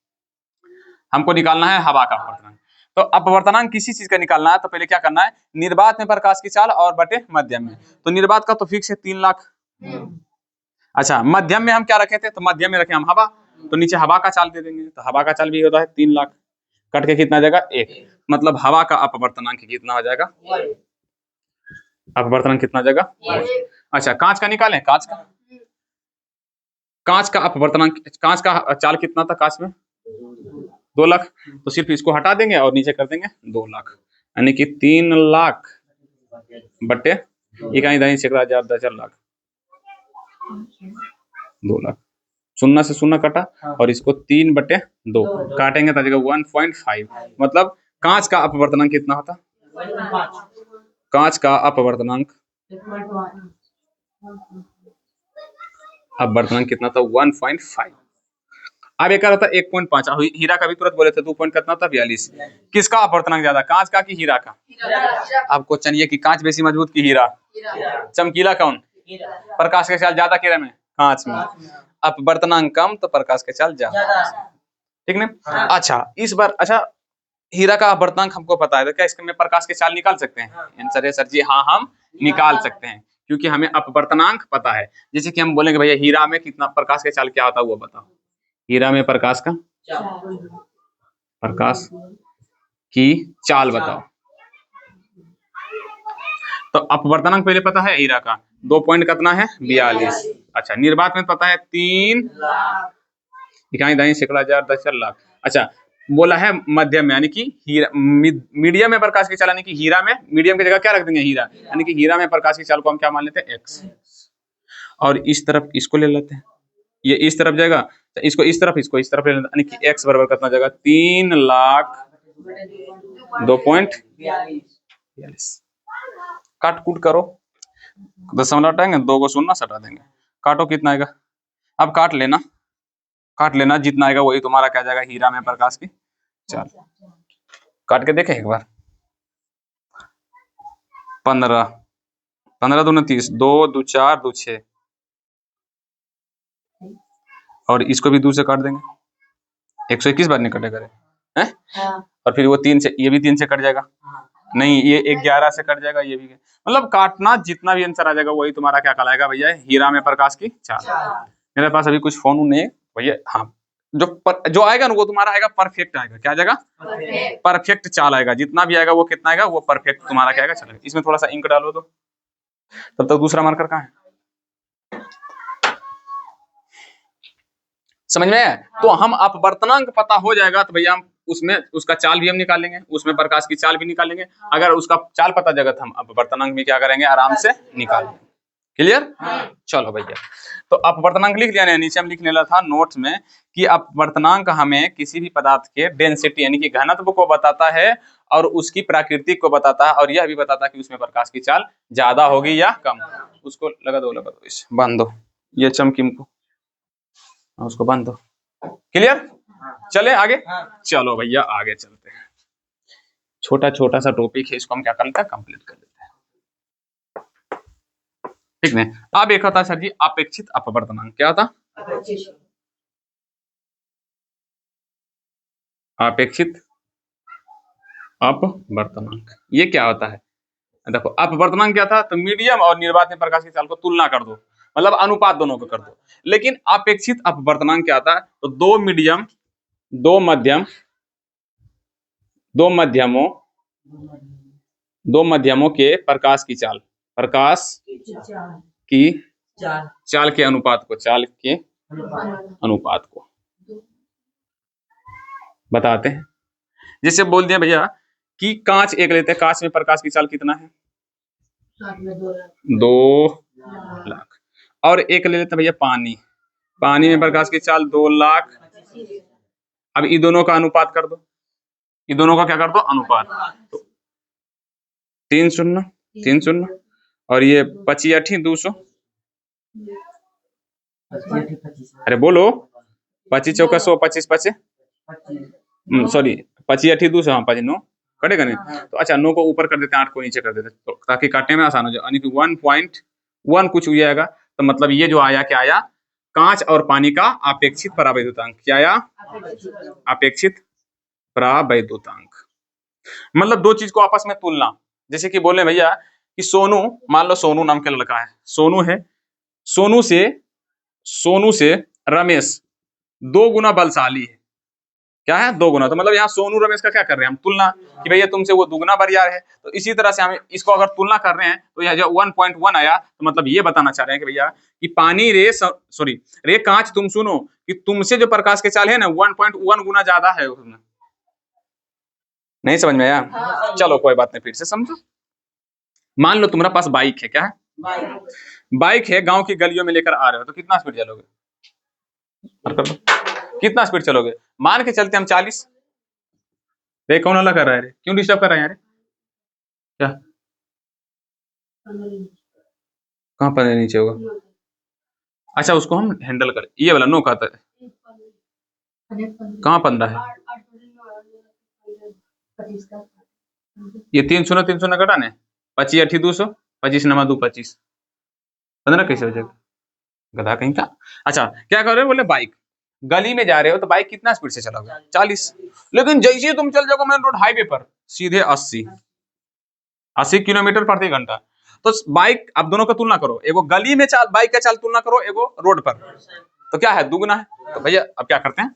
हमको निकालना है, हवा का अपवर्तनांक। तो अपवर्तनांक किसी चीज का निकालना है तो पहले क्या करना है? निर्वात में प्रकाश की चाल और बटे मध्यम में। तो निर्वात का तो फिक्स है 3 लाख। अच्छा मध्यम में हम क्या रखे थे? तो मध्यम में रखे हम हवा, तो नीचे हवा का चाल दे देंगे। तो हवा का चाल भी होता है 3 लाख, कट के कितना जाएगा? 1। मतलब हवा का अपवर्तनांक कितना हो जाएगा? अपवर्तनांक कितना हो जाएगा? अच्छा कांच का निकालें, कांच का कांच का अपवर्तनांक, कांच का चाल कितना था कांच में 2 लाख, तो सिर्फ इसको हटा देंगे और नीचे कर देंगे 2 लाख, यानी कि 3 लाख बटे इकाई दही सैकड़ा हजार 10 लाख, 2 लाख, शून्य से शून्य कटा और इसको 3/2 काटेंगे तो आ जाएगा 1.5। मतलब कांच का अपवर्तनांक कितना होता, कांच का अपवर्तनांक कितना था 1.5। अब एक होता 1.5, हीरा का भी तुरंत बोले थे 2 पॉइंट कितना था 42। किसका अपवर्तनांक ज्यादा, कांच का कि हीरा का? अब क्वेश्चन ये कि कांच बेसी मजबूत कि हीरा? चमकीला कौन? प्रकाश के चाल ज्यादा किरण में कांच में, अपवर्तनांक कम तो प्रकाश के चाल ज्यादा, ठीक ना? अच्छा इस बार, अच्छा हीरा का अपवर्तनांक हमको पता है, तो क्या इसमें प्रकाश के चाल निकाल सकते हैं? आंसर है सर जी हाँ, हम निकाल सकते हैं, क्योंकि हमें अपवर्तनांक पता है। जैसे कि हम बोलेंगे भैया हीरा में कितना प्रकाश के चाल क्या होता है वो बताओ, हीरा में प्रकाश की चाल बताओ। तो अपवर्तनांक पहले पता है हीरा का 2 पॉइंट कितना है 42। अच्छा निर्वात में पता है 3 इकाई दही सैकड़ा हजार 10 लाख। अच्छा बोला है मध्यम में, यानी कि हीरा मीडियम में प्रकाश की चाल, यानी कि हीरा में मीडियम की जगह क्या रख देंगे हीरा, यानी कि हीरा में प्रकाश की चाल को हम क्या मान लेते हैं x, और इस तरफ इसको ले लेते हैं, ये इस तरफ जाएगा तो इसको इस तरफ ले लेते हैं, यानी कि x बराबर कितना जाएगा 3 लाख 2.42। काट कूट करो, दशमलव हटाएंगे 2 को शून्य सटा देंगे, काटो कितना आएगा, अब काट लेना जितना आएगा वही तुम्हारा क्या जाएगा हीरा में प्रकाश की चाल। काट के देखें एक बार, 15 दूनी 30, 2 2 4 2 6, और इसको भी 2 से काट देंगे, 121 बार नहीं कटेगा हैं? और फिर वो 3 से, ये भी 3 से कट जाएगा, नहीं ये 11 से कट जाएगा, ये भी, मतलब काटना जितना भी आंसर आ जाएगा वही तुम्हारा क्या कहलाएगा भैया हीरा में प्रकाश की चाल। मेरे पास अभी कुछ फोन नहीं भैया, हाँ जो आएगा ना वो तुम्हारा आएगा परफेक्ट आएगा, क्या जाएगा परफेक्ट चाल आएगा, जितना भी आएगा वो कितना आएगा वो परफेक्ट तुम्हारा क्या आएगा चलेगा। इसमें थोड़ा सा इंक डालो तो, तब तक दूसरा मार्कर कहाँ है, समझ में? तो हम अपवर्तनांक पता हो जाएगा तो भैया हम उसमें उसका चाल भी हम निकालेंगे, उसमें प्रकाश की चाल भी निकालेंगे। अगर उसका चाल पता जगह हम अपवर्तनांक भी क्या करेंगे आराम से निकाल लेंगे। क्लियर? चलो भैया, तो अपवर्तनांक लिख लिया ना, नीचे हम लिख लेना था नोट्स में कि अपवर्तनांक हमें किसी भी पदार्थ के डेंसिटी यानी कि घनत्व को बताता है और उसकी प्रकृति को बताता है, और यह भी बताता है कि उसमें प्रकाश की चाल ज्यादा होगी या कम। उसको लगा दो इसे बांध दो, ये चमकीम को उसको बांध दो। क्लियर? चले आगे, चलो भैया आगे चलते हैं। छोटा सा टॉपिक है, इसको हम क्या कर लेते हैं कंप्लीट कर लेते हैं, ठीक है? अब एक होता है सर जी अपेक्षित अपवर्तनांक, क्या होता? अपेक्षित अपवर्तनांक, ये क्या होता है? देखो अपवर्तनांक क्या था, तो मीडियम और निर्वात में प्रकाश की चाल को तुलना कर दो, मतलब अनुपात दोनों को कर दो। लेकिन अपेक्षित अपवर्तनांक क्या आता है, तो दो मध्यमों के प्रकाश की चाल के अनुपात को बताते हैं। जैसे बोल दिया भैया कि कांच एक लेते हैं, कांच में प्रकाश की चाल कितना है 2 लाख, और एक ले लेते हैं भैया पानी में प्रकाश की चाल 2 लाख। अब इन दोनों का अनुपात कर दो, इन दोनों का क्या कर दो अनुपात, तो 3 0 और ये 25 200, अरे बोलो 25 चौका 100, 25 5 सॉरी 25 200, हाँ 5 9 कटेगा नहीं, तो अच्छा 9 को ऊपर कर देते हैं, 8 को नीचे कर देते हैं, तो ताकि काटने में आसान हो जाए, यानी कि 1.1 कुछ हुआ आएगा। तो मतलब ये जो आया क्या आया, कांच और पानी का अपेक्षित परावैद्युतांक, क्या आया अपेक्षित परावैद्युतांक, मतलब दो चीज को आपस में तुलना। जैसे कि बोले भैया कि सोनू, मान लो सोनू नाम के लड़का है, सोनू है, सोनू से रमेश 2 गुना बलशाली है, क्या है 2 गुना। तो मतलब यहाँ सोनू रमेश का क्या कर रहे हैं हम तुलना, कि भैया तुमसे वो दुगना बरियार है। तो इसी तरह से हम इसको अगर तुलना कर रहे हैं तो यह जो 1.1 आया, तो मतलब ये बताना चाह रहे हैं कि भैया कि पानी रे सॉरी रे कांच तुम सुनो कि तुमसे जो प्रकाश के चाल है ना 1.1 गुना ज्यादा है उसमें। नहीं समझ में आया? चलो कोई बात नहीं, फिर से समझो। मान लो तुम्हारा पास बाइक है, क्या है? बाइक है, गांव की गलियों में लेकर आ रहे हो, तो कितना स्पीड चलोगे? कितना स्पीड चलोगे? मान के चलते हम 40। रे कौन वाला कर रहा है रे? क्यों डिस्टर्ब कर रहे हैं रे? क्या कहाँ पर नीचे होगा? अच्छा उसको हम हैंडल करें, ये वाला नो कहता है। कहाँ 15 है? ये 300 घटाने 25 8 200 25 नमा 2 25 15 कैसे हो जाएगा? गधा कहीं का। अच्छा क्या कर रहे हो? बोले बाइक गली में जा रहे हो तो बाइक कितना स्पीड से चलोगे? 40। लेकिन जैसे ही तुम चल जाओगे मेन रोड हाईवे पर सीधे 80 किलोमीटर प्रति घंटा। तो बाइक, अब दोनों का तुलना करो, एगो गली में चाल बाइक का चाल तुलना करो, एगो रोड पर, तो क्या है? दुगना है। तो भैया अब क्या करते हैं,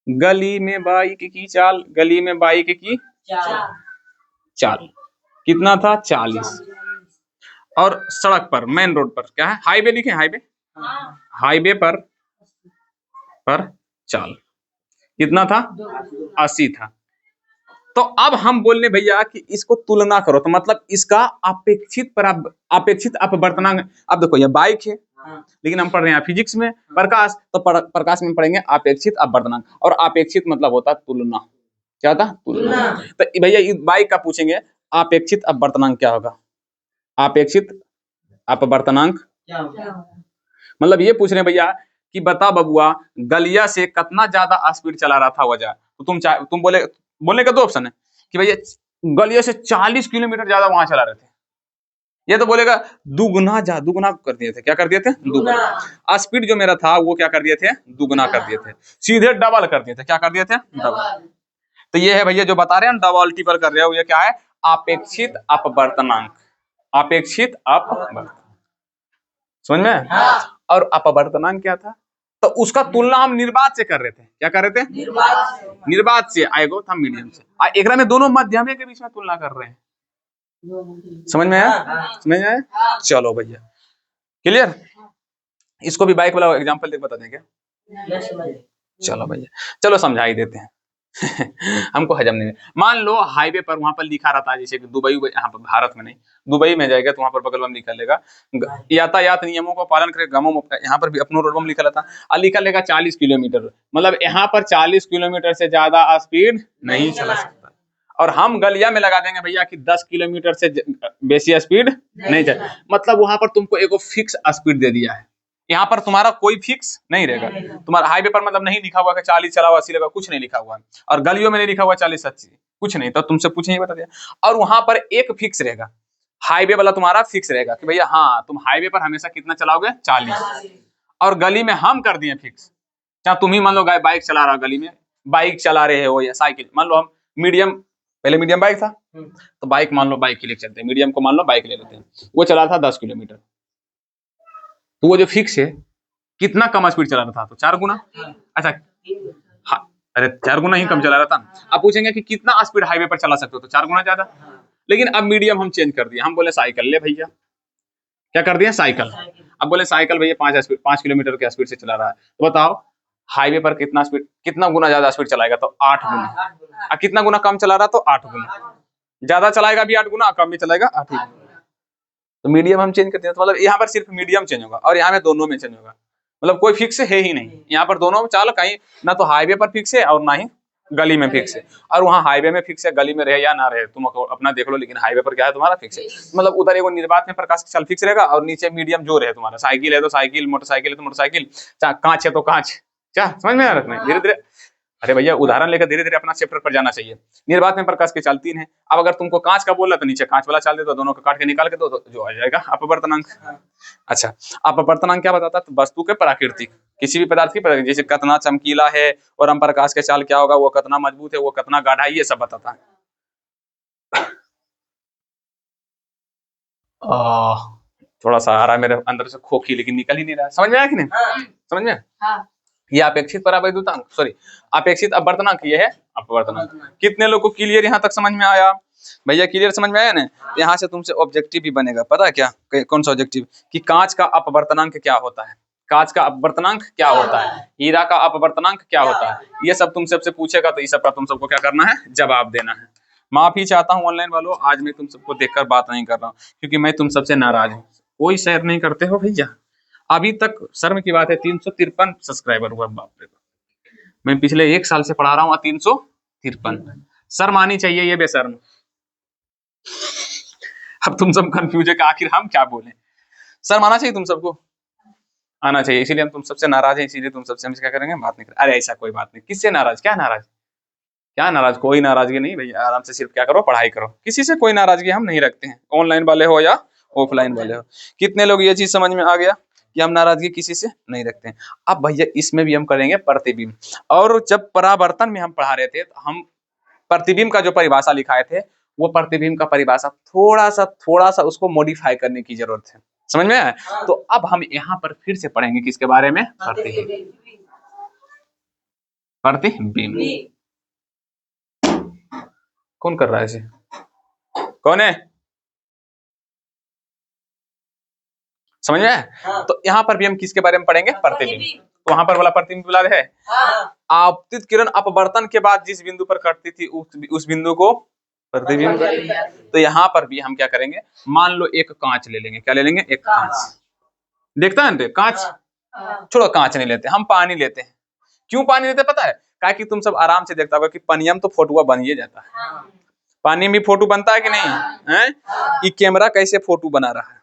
गली में बाइक की चाल, गली में बाइक की चाल कितना था? 40। और सड़क पर मेन रोड पर क्या है? हाईवे लिखे, हाईवे, हाईवे पर चाल कितना था? 80 था। तो अब हम बोलने भैया कि इसको तुलना करो, तो मतलब इसका अपेक्षित अपवर्तनांक। अब देखो ये बाइक है, लेकिन हम पढ़ रहे हैं फिजिक्स में प्रकाश, तो प्रकाश में पढ़ेंगे अपेक्षित अपवर्तनांक, और अपेक्षित मतलब होता है तुलना। क्या होता? तुलना। तो भैया इस बाइक का पूछेंगे अपेक्षित अपवर्तनांक क्या होगा? अपेक्षित अपवर्तनांक मतलब ये पूछ रहे हैं भैया कि बता बबुआ गलिया से कितना ज्यादा स्पीड चला रहा था वजह। तो तुम बोलने का 2 ऑप्शन है कि भैया गलिया से 40 किलोमीटर ज्यादा वहां चला रहे थे। ये तो बोलेगा दुगुना कर दिए थे। क्या कर दिए थे? दुगुना। स्पीड जो मेरा था वो क्या कर दिए थे? दुगुना कर दिए थे। सीधे डबल कर दिए थे। क्या कर दिए थे? डबल। तो ये है भैया जो बता रहे हैं डबल टिपल कर रहे हो, ये क्या है? अपेक्षित अपवर्तनांक। अपेक्षित अपवर्तनांक समझ में? और अपवर्तनांक क्या था? तो उसका तुलना हम निर्वात से कर रहे थे। क्या कर रहे थे? निर्वात से। आएगो था मीडियम से। एक में दोनों माध्यम के बीच में तुलना कर रहे हैं। समझ में आया? समझ में आया? चलो भैया क्लियर। इसको भी बाइक वाला एग्जांपल देख बता देंगे। चलो भैया चलो समझा ही देते हैं। हमको हजम नहीं। मान लो हाईवे पर वहां पर लिखा रहता है, जैसे कि दुबई, यहाँ पर भारत में नहीं, दुबई में जाएगा तो वहां पर बगल में लिखा लेगा यातायात नियमों का पालन करे गमों में। यहाँ पर भी अपनो रोड में लिखा रहता है, लिखा लेगा 40 किलोमीटर। मतलब यहाँ पर 40 किलोमीटर से ज्यादा स्पीड नहीं चला सकता। और हम गलिया में लगा देंगे भैया कि 10 किलोमीटर से बेसी स्पीड नहीं चल। मतलब वहां पर तुमको एगो फिक्स स्पीड दे दिया है। यहाँ पर तुम्हारा कोई फिक्स नहीं रहेगा। तुम्हारा हाईवे पर मतलब नहीं लिखा हुआ कि 40 चलाओ 80 लगा, कुछ नहीं लिखा हुआ। और गलियों में नहीं लिखा हुआ 40 80, कुछ नहीं। तो तुमसे पूछे ही बता दिया। और वहां पर एक फिक्स रहेगा, हाईवे वाला तुम्हारा फिक्स रहेगा कि भैया हाँ तुम हाईवे पर हमेशा कितना चलाओगे? 40। और गली में हम कर दिए फिक्स। चाहे तुम ही मान लो बाइक चला रहा, गली में बाइक चला रहे हो या साइकिल, मान लो हम मीडियम, पहले मीडियम बाइक था, तो बाइक मान लो बाइक के लिए चलते हैं, मीडियम को मान लो बाइक ले लेते हैं। वो चला था 10 किलोमीटर। तो वो जो फिक्स है कितना कम स्पीड चला रहा था? तो 4 गुना। अच्छा हाँ, अरे 4 गुना ही कम चला रहा था। अब पूछेंगे कि कितना स्पीड हाईवे पर चला सकते हो? तो 4 गुना ज्यादा। लेकिन अब मीडियम हम चेंज कर दिए, हम बोले साइकिल ले भैया। क्या कर दिया? साइकिल। अब बोले साइकिल भैया 5 किलोमीटर के स्पीड से चला रहा है, तो बताओ हाईवे पर कितना गुना ज्यादा स्पीड चलाएगा? तो 8 गुना। कितना गुना कम चला रहा? तो 8 गुना। ज्यादा चलाएगा भी 8 गुना, कम भी चलाएगा 8 गुना। तो मीडियम हम चेंज करते हैं, तो मतलब यहाँ पर सिर्फ मीडियम चेंज होगा, और यहाँ में दोनों में चेंज होगा। मतलब कोई फिक्स है ही नहीं यहाँ पर, दोनों चाल कहीं ना तो हाईवे पर फिक्स है और ना ही गली में फिक्स है। और वहाँ हाईवे में फिक्स है, गली में रहे या ना रहे तुम अपना देख लो, लेकिन हाईवे पर क्या है तुम्हारा फिक्स है। मतलब उधर एगो निर्वात में प्रकाश की चाल फिक्स रहेगा, और नीचे मीडियम जो रहे तुम्हारा, साइकिल है तो साइकिल, मोटरसाइकिल है तो मोटरसाइकिल, कांच है तो कांच। क्या समझ में आ रहा है? धीरे धीरे, अरे भैया उदाहरण लेकर धीरे धीरे अपना चैप्टर पर जाना चाहिए। निर्वात में प्रकाश की चाल 3 है। अब अगर तुमको कांच का बोला तो नीचे कांच वाला चाल दे दो, दोनों को काट के निकाल के दो, तो जो आ जाएगा अपवर्तनांक। अच्छा अपवर्तनांक क्या बताता है? वस्तु के प्राकृतिक, किसी भी पदार्थ की प्राकृतिक, जैसे कितना चमकीला है और हम प्रकाश के चाल क्या होगा, वो कितना मजबूत है, वो कितना गाढ़ा है, ये सब बताता है। थोड़ा सा आ रहा है मेरे अंदर से खोखी, लेकिन निकल ही नहीं रहा है। समझ में आया कि नहीं? समझ में? ये अपेक्षित परावैद्युतांक, सॉरी अपेक्षित अपवर्तनांक, ये है अपवर्तनांक। कितने लोग को क्लियर यहाँ तक समझ में आया? भैया क्लियर समझ में आया ना? यहाँ से तुमसे ऑब्जेक्टिव भी बनेगा, पता है क्या? कौन सा ऑब्जेक्टिव? कि कांच का अपवर्तनांक क्या होता है, कांच का अपवर्तनांक क्या होता है, हीरा का अपवर्तनांक क्या होता है, ये सब तुमसे सबसे पूछेगा, तो इस सब का तुम सबको क्या करना है? जवाब देना है। माफी चाहता हूँ ऑनलाइन वालों, आज मैं तुम सबको देखकर बात नहीं कर रहा हूँ, क्योंकि मैं तुम सबसे नाराज हूँ। कोई शेयर नहीं करते हो भैया। अभी तक शर्म की बात है 353 सब्सक्राइबर हुआ, बाप रे बाप। मैं पिछले 1 साल से पढ़ा रहा हूँ 353। शर्म आनी चाहिए, ये बेशर्म। अब तुम सब कंफ्यूज है कि आखिर हम क्या बोले। शर्म आना चाहिए, तुम सबको आना चाहिए, इसीलिए हम तुम सबसे नाराज हैं, इसीलिए तुम सबसे हम क्या करेंगे? बात नहीं करें। अरे ऐसा कोई बात नहीं, किससे नाराज? क्या नाराज? क्या नाराज? कोई नाराजगी नहीं भैया, आराम से सिर्फ क्या करो? पढ़ाई करो। किसी से कोई नाराजगी हम नहीं रखते हैं, ऑनलाइन वाले हो या ऑफलाइन वाले हो। कितने लोग ये चीज समझ में आ गया कि हम नाराजगी किसी से नहीं रखते हैं? अब भैया इसमें भी हम करेंगे प्रतिबिंब। और जब परावर्तन में हम पढ़ा रहे थे, तो हम प्रतिबिंब का जो परिभाषा लिखाए थे, वो प्रतिबिंब का परिभाषा थोड़ा सा उसको मॉडिफाई करने की जरूरत है। समझ में आया? तो अब हम यहाँ पर फिर से पढ़ेंगे किसके बारे में? प्रतिबिंब। प्रतिबिंब कौन कर रहा है इसे? कौन है? समझ में आया? तो यहाँ पर भी हम किसके बारे में पढ़ेंगे? प्रतिबिंब। तो वहां पर वाला प्रतिबिंब वाला है, आपतित किरण अपवर्तन के बाद जिस बिंदु पर कटती थी उस बिंदु को प्रतिबिंब। तो यहाँ पर भी हम क्या करेंगे? मान लो एक कांच ले लेंगे। क्या ले लेंगे? एक कांच। देखता है कांच? छोड़ो, कांच नहीं लेते, हम पानी लेते हैं। क्यों पानी लेते पता है? क्या कि तुम सब आराम से देखता होगा कि पानी में तो फोटो बन ही जाता है। पानी में फोटो बनता है कि नहीं है? ये कैमरा कैसे फोटो बना रहा है?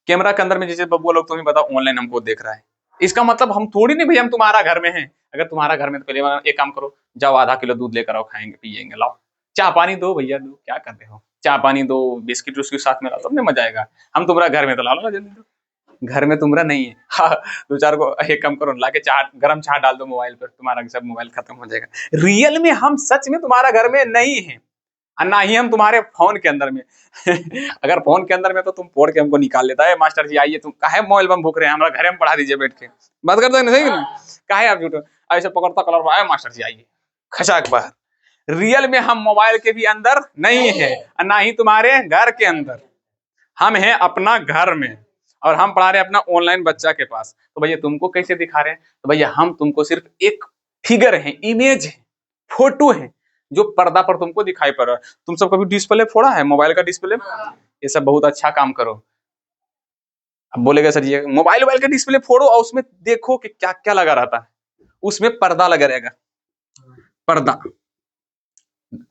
कैमरा के अंदर में जैसे बबुआ लोग तुम्हें बताओ ऑनलाइन हमको देख रहा है, इसका मतलब हम थोड़ी नहीं भैया हम तुम्हारा घर में हैं। अगर तुम्हारा घर में, तो पहले एक काम करो, जाओ आधा किलो दूध लेकर आओ, खाएंगे पियेंगे। लाओ चाय पानी दो भैया, दो, क्या कर रहे हो? चाय पानी दो, बिस्किट उसके साथ में लाओ, तब मजा आएगा। हम तुम्हारा घर में तो ला लो जल्दी दो। घर में तुम्हारा नहीं है। हाँ, 2-4 को एक काम करो, लाके चाय, गरम चाय डाल दो मोबाइल पर, तुम्हारा सब मोबाइल खत्म हो जाएगा। रियल में हम सच में तुम्हारा घर में नहीं है, और ना ही हम तुम्हारे फोन के अंदर में। अगर फोन के अंदर में तो तुम फोड़ के हमको निकाल लेता है, मास्टर जी आइए, तुम काहे मोबाइल बम भूख रहे हैं, हमारा घर में पढ़ा दीजिए बैठ के। बात करते हैं सही ना? काहे आप झूठ ऐसे पकड़ता कलर आए, मास्टर जी आइए, खचाक बाहर। रियल में हम मोबाइल के भी अंदर नहीं है, और ना ही तुम्हारे घर के अंदर। हम हैं अपना घर में, और हम पढ़ा रहे हैं अपना ऑनलाइन बच्चा के पास। तो भैया तुमको कैसे दिखा रहे हैं? तो भैया हम तुमको सिर्फ एक फिगर है, इमेज है, फोटो है, जो पर्दा पर तुमको दिखाई पड़ रहा है। तुम सब कभी डिस्प्ले फोड़ा है? मोबाइल का डिस्प्ले? ये सब बहुत अच्छा काम करो। अब बोलेगा सर ये मोबाइल का डिस्प्ले फोड़ो और उसमें देखो कि क्या क्या लगा रहता है। उसमें पर्दा लगा रहेगा, पर्दा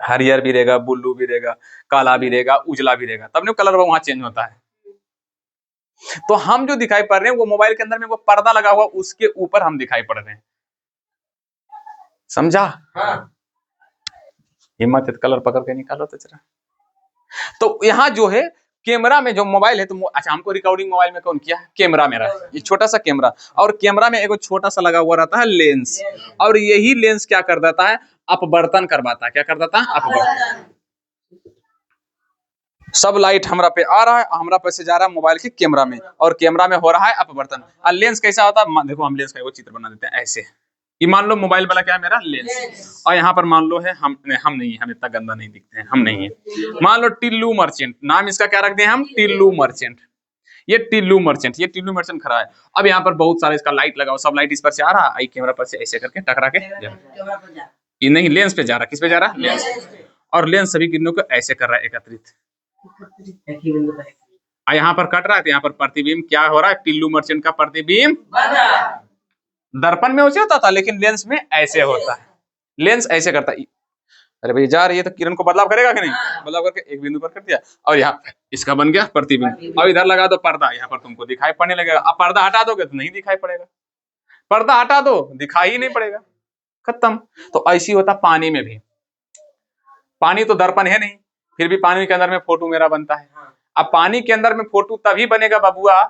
हरियर भी रहेगा, ब्लू भी रहेगा, काला भी रहेगा, उजला भी रहेगा, तब नहीं कलर वहां चेंज होता है। तो हम जो दिखाई पड़ रहे हैं वो मोबाइल के अंदर में वो पर्दा लगा हुआ, उसके ऊपर हम दिखाई पड़ रहे हैं। समझा? हिम्मत है कलर पकड़ के निकालो तो जरा। तो यहाँ जो है कैमरा में जो मोबाइल है, तो अच्छा हमको रिकॉर्डिंग मोबाइल में कौन किया? कैमरा मेरा, ये छोटा सा कैमरा, और कैमरा में एक छोटा सा लगा हुआ रहता है लेंस, और यही लेंस क्या कर देता है? अपवर्तन करवाता है। क्या कर देता है? अपवर्तन। सब लाइट हमरा पे आ रहा है, हमरा पे से जा रहा है मोबाइल के कैमरा में, और कैमरा में हो रहा है अपवर्तन। और लेंस कैसा होता है? देखो हम लेंस का वो चित्र बना देते हैं ऐसे। ये मान लो मोबाइल वाला क्या है मेरा? लेंस। और यहाँ पर मान लो है हम नहीं है, हम इतना गंदा नहीं दिखते हैं, हम नहीं है। मान लो टिल्लू मर्चेंट, नाम इसका क्या रख दिए हम? टिल्लू मर्चेंट। ये टिल्लू मर्चेंट, ये टिल्लू मर्चेंट खड़ा है। अब यहाँ पर बहुत सारा इसका लाइट लगाओ, सब लाइट इस पर से आ रहा है, कैमरा पर से ऐसे करके टकरा के ये नहीं लेंस पे जा रहा। किस पे जा रहा? लेंस। और लेंस सभी किरणों को ऐसे कर रहा है एकत्रित। यहाँ पर कट रहा है, तो यहाँ पर प्रतिबिंब क्या हो रहा है? टिल्लू मर्चेंट का प्रतिबिंब। दर्पण में वैसे होता था, लेकिन लेंस में ऐसे होता है। लेंस ऐसे करता है। अरे भाई जा रही है तो किरण को बदलाव करेगा कि नहीं? बदलाव करके एक बिंदु पर कर दिया, और यहाँ इसका बन गया प्रतिबिंब। और इधर लगा दो पर्दा, यहाँ पर तुमको दिखाई पड़ने लगेगा। अब पर्दा हटा दोगे तो नहीं दिखाई पड़ेगा, पर्दा हटा दो दिखाई ही नहीं पड़ेगा, खत्म। तो ऐसी होता पानी में भी। पानी तो दर्पण है नहीं, फिर भी पानी के अंदर में फोटो मेरा बनता है। अब पानी के अंदर में फोटो तभी बनेगा बबुआ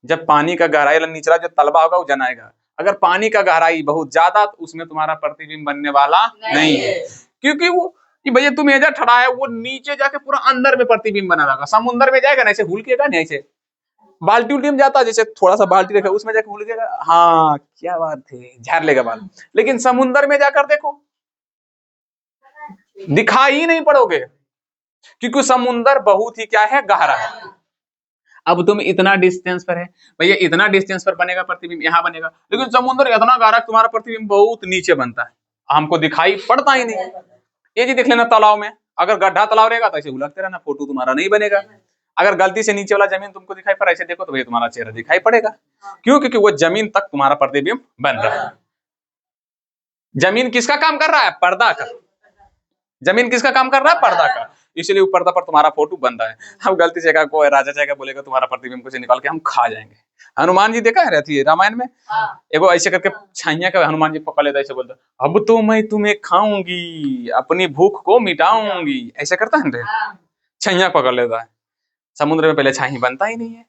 जब पानी का गहराई निचला जो तलबा होगा वो जनाएगा। अगर पानी का गहराई बहुत ज्यादा, तो उसमें तुम्हारा प्रतिबिंब बनने वाला नहीं है, क्योंकि वो भैया तुम एजा ठड़ा है, वो नीचे जाके पूरा अंदर में प्रतिबिंब बना रहेगा। समुद्र में जाएगा ना ऐसे हुलकेगा नहीं, ऐसे बाल्टी उल्टी में जाता है, जैसे थोड़ा सा बाल्टी रखा उसमें जाकर भूल जाएगा, हाँ क्या बात है, झाड़ लेगा बाल। लेकिन समुंदर में जाकर देखो, दिखाई ही नहीं पड़ोगे, क्योंकि समुंदर बहुत ही क्या है, गहरा है। अब तुम इतना डिस्टेंस पर है भैया, इतना डिस्टेंस पर बनेगा प्रतिबिंब, यहाँ बनेगा, लेकिन समुद्र इतना गहरा, तुम्हारा प्रतिबिंब बहुत नीचे बनता है, हमको दिखाई पड़ता ही नहीं। ये जी देख लेना तालाब में, अगर गड्ढा तालाब रहेगा तो ऐसे उलटते रहना, फोटो तुम्हारा नहीं बनेगा। अगर गलती से नीचे वाला जमीन तुमको दिखाई पड़ा, ऐसे देखो तो भैया तुम्हारा चेहरा दिखाई पड़ेगा। क्यों? क्योंकि वो जमीन तक तुम्हारा प्रतिबिंब बन रहा है। जमीन किसका काम कर रहा है? पर्दा का। जमीन किसका काम कर रहा है? पर्दा का। इसलिए पर्दा पर तुम्हारा फोटो बन रहा है। हम गलती से कोई राजा जाएगा बोलेगा तुम्हारा प्रतिबिंब कुछ निकाल के हम खा जाएंगे। हनुमान जी देखा है रहती है रामायण में, एगो ऐसे करके छाइया का हनुमान जी पकड़ लेता, ऐसे बोलता, अब तो मैं तुम्हें खाऊंगी, अपनी भूख को मिटाऊंगी, ऐसे करता है ना, छाइया पकड़ लेता है। समुद्र में पहले छाई बनता ही नहीं है,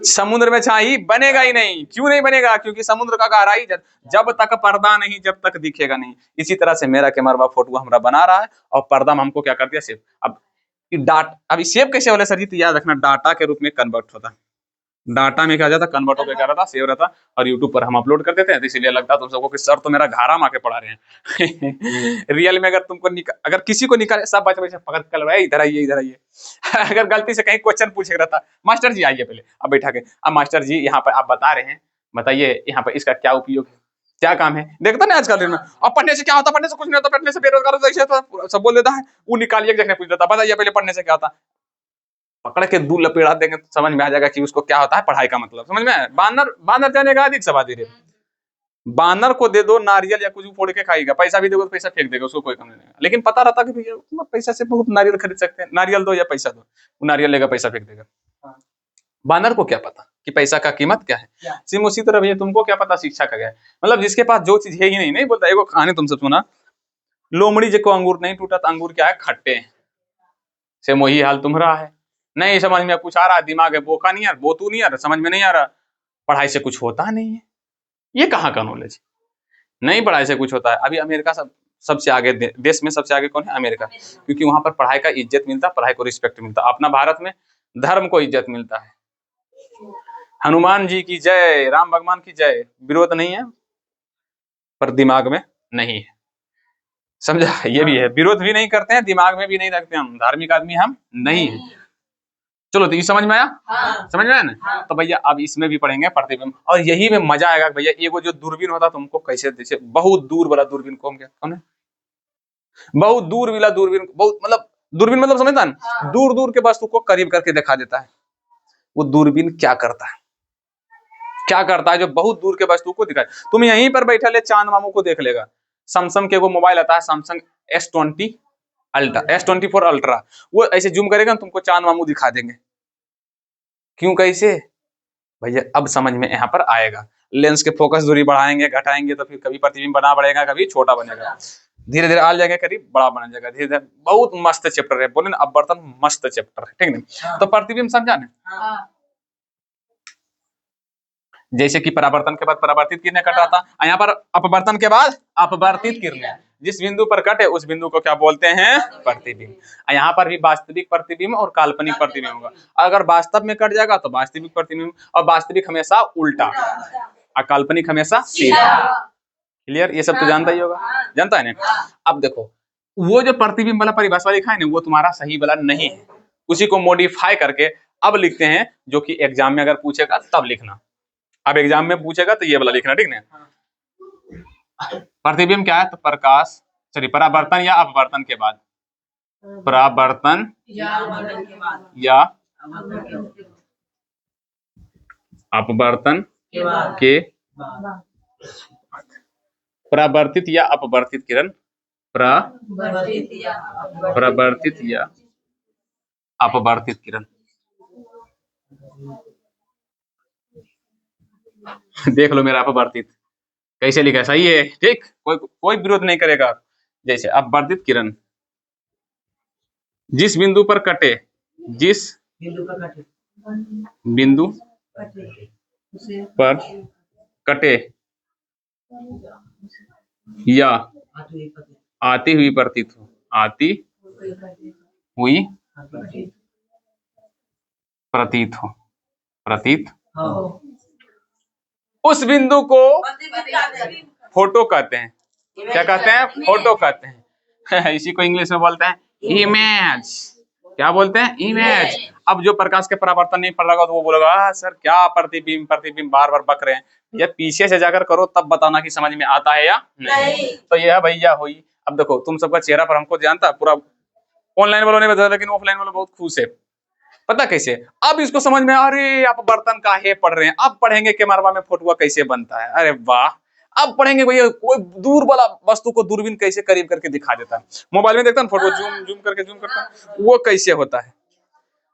समुद्र में छाई बनेगा ही नहीं। क्यों नहीं बनेगा? क्योंकि समुद्र का गहराई जब तक पर्दा नहीं, जब तक दिखेगा नहीं। इसी तरह से मेरा कैमरा फोटो हमारा बना रहा है, और पर्दा में हमको क्या कर दिया, सेव। अब अभी सेव कैसे होले सर जी? तो याद रखना, डाटा के रूप में कन्वर्ट होता है। डाटा में क्या जाता, कन्वर्ट होकर क्या रहता, सेव रहता, और यूट्यूब पर हम अपलोड कर देते हैं। तो इसीलिए लगता है तुम सबको कि सर तो मेरा घारा माँ के पढ़ा रहे हैं। रियल में अगर तुमको अगर किसी को निकाले, सब बच्चे बच्चे पकड़ कर भाई इधर आइए, इधर आइए। अगर गलती से कहीं क्वेश्चन पूछे रहता, मास्टर जी आइए पहले, अब बैठा के, अब मास्टर जी यहाँ पर आप बता रहे हैं, बताइए यहाँ पर इसका क्या उपयोग है, क्या काम है। देखता ना आजकल में, अब पढ़ने से क्या होता, पढ़ने से कुछ नहीं होता, पढ़ने से बेरोजगार होता, सब बोल देता है। वो निकालिए देखने पूछ देता, बताइए पहले पढ़ने से क्या होता। पकड़ के दूर लपेड़ा देंगे तो समझ में आ जाएगा कि उसको क्या होता है पढ़ाई का मतलब। समझ में? बानर बानर जाने का अधिक सवादी रे। बानर को दे दो नारियल या कुछ फोड़ के खाएगा, पैसा भी दोगे तो पैसा फेंक देगा, उसको कोई कम नहीं है। लेकिन पता रहता कि भैया पैसा से बहुत नारियल खरीद सकते हैं, नारियल दो या पैसा दो, वो नारियल लेगा, पैसा फेंक देगा। बानर को क्या पता कि पैसा का कीमत क्या है। सिम उसी तरह भैया तुमको क्या पता शिक्षा का क्या है। मतलब जिसके पास जो चीज है ही नहीं बोलता। एगो कहानी तुमसे सुना, लोमड़ी जो अंगूर नहीं टूटा, अंगूर क्या है, खट्टे। सेम वही हाल तुम्हारा है। नहीं समझ में कुछ आ रहा, दिमाग है बोका नहीं यार, बोतू नहीं यार, समझ में नहीं आ रहा, पढ़ाई से कुछ होता नहीं है। ये कहाँ का नॉलेज? नहीं, पढ़ाई से कुछ होता है। अभी अमेरिका सबसे आगे देश में सबसे आगे कौन है? अमेरिका। क्योंकि वहां पर पढ़ाई का इज्जत मिलता, पढ़ाई को रिस्पेक्ट मिलता। अपना भारत में धर्म को इज्जत मिलता है। हनुमान जी की जय, राम भगवान की जय, विरोध नहीं है, पर दिमाग में नहीं है। समझा? ये भी है, विरोध भी नहीं करते हैं, दिमाग में भी नहीं रखते, हम धार्मिक आदमी हम नहीं है। चलो तो ये समझ में आया? समझ में आया ना? तो भैया अब इसमें भी पढ़ेंगे प्रतिबिंब, और यही में मजा आएगा भैया। एगो जो दूरबीन होता तुमको कैसे, जैसे बहुत दूर वाला दूरबीन को कौन है, बहुत दूर वाला दूरबीन, बहुत मतलब दूरबीन मतलब समझता है, दूर दूर के वस्तु को करीब करके दिखा देता है। वो दूरबीन क्या करता है, क्या करता है? जो बहुत दूर के वस्तु को दिखाए। तुम यहीं पर बैठे ले चांद मामू को देख लेगा। सैमसंग के वो मोबाइल आता है, Samsung S20 ultra, S24 ultra, वो ऐसे जूम करेगा तुमको चांद मामू दिखा देंगे। क्यों, कैसे? भैया अब समझ में यहाँ पर आएगा। लेंस के फोकस दूरी बढ़ाएंगे घटाएंगे तो फिर कभी प्रतिबिंब बना बढ़ेगा, कभी छोटा बनेगा, धीरे धीरे आ जाएगा, करीब बड़ा बन जाएगा, धीरे धीरे। बहुत मस्त चैप्टर है, बोले ना अपवर्तन मस्त चैप्टर है, ठीक है। तो प्रतिबिंब समझा ना? जैसे कि परावर्तन के बाद परावर्तित किरणें कट रहा था, यहाँ पर अपवर्तन के बाद अपवर्तित किरणें, जिस बिंदु पर कटे उस बिंदु को क्या बोलते हैं? प्रतिबिंब। यहाँ पर भी वास्तविक प्रतिबिंब और काल्पनिक प्रतिबिंब होगा। अगर वास्तव में कट जाएगा तो वास्तविक प्रतिबिंब, और वास्तविक हमेशा उल्टा और काल्पनिक हमेशा सीधा। क्लियर? ये सब तो जानता ही होगा, जानता है ना? अब देखो, वो जो प्रतिबिंब वाला परिभाषा लिखा है ना, वो तुम्हारा सही वाला नहीं है, उसी को मॉडिफाई करके अब लिखते हैं, जो कि एग्जाम में अगर पूछेगा तब लिखना। अब एग्जाम में पूछेगा तो ये वाला लिखना, ठीक ना? प्रतिबिंब क्या है? तो प्रकाश, सॉरी, परावर्तन या अपवर्तन के बाद, परावर्तन या अपवर्तन के परावर्तित या अपवर्तित किरण, परावर्तित या अपवर्तित किरण। देख लो मेरा अपवर्तित कैसे लिखा है, सही है, ठीक, कोई विरोध नहीं करेगा। जैसे अपवर्तित किरण जिस बिंदु पर कटे, जिस बिंदु पर कटे या आती हुई प्रतीत हो, आती हुई प्रतीत हो, प्रतीत, उस बिंदु को फोटो कहते हैं। क्या कहते हैं? फोटो कहते हैं। इसी को इंग्लिश में बोलते हैं इमेज। क्या बोलते हैं? इमेज। अब जो प्रकाश के परावर्तन नहीं पड़ रहा तो वो बोलेगा सर क्या प्रतिबिंब प्रतिबिंब बार बार बक रहे हैं। ये पीछे से जाकर करो तब बताना कि समझ में आता है या नहीं। तो यह भैया हुई। अब देखो तुम सबका चेहरा पर हमको जानता पूरा, ऑनलाइन वालों ने बताया लेकिन ऑफलाइन वालों बहुत खुश है। पता कैसे? अब इसको समझ में, अरे आप बर्तन काहे पढ़ रहे हैं, अब पढ़ेंगे कि मरवा में फोटुआ कैसे बनता है। अरे वाह, अब पढ़ेंगे भैया कोई दूर वाला वस्तु को दूरबीन कैसे करीब करके दिखा देता है। मोबाइल में देखता है फोटो जूम जूम करके जूम करता है, वो कैसे होता है।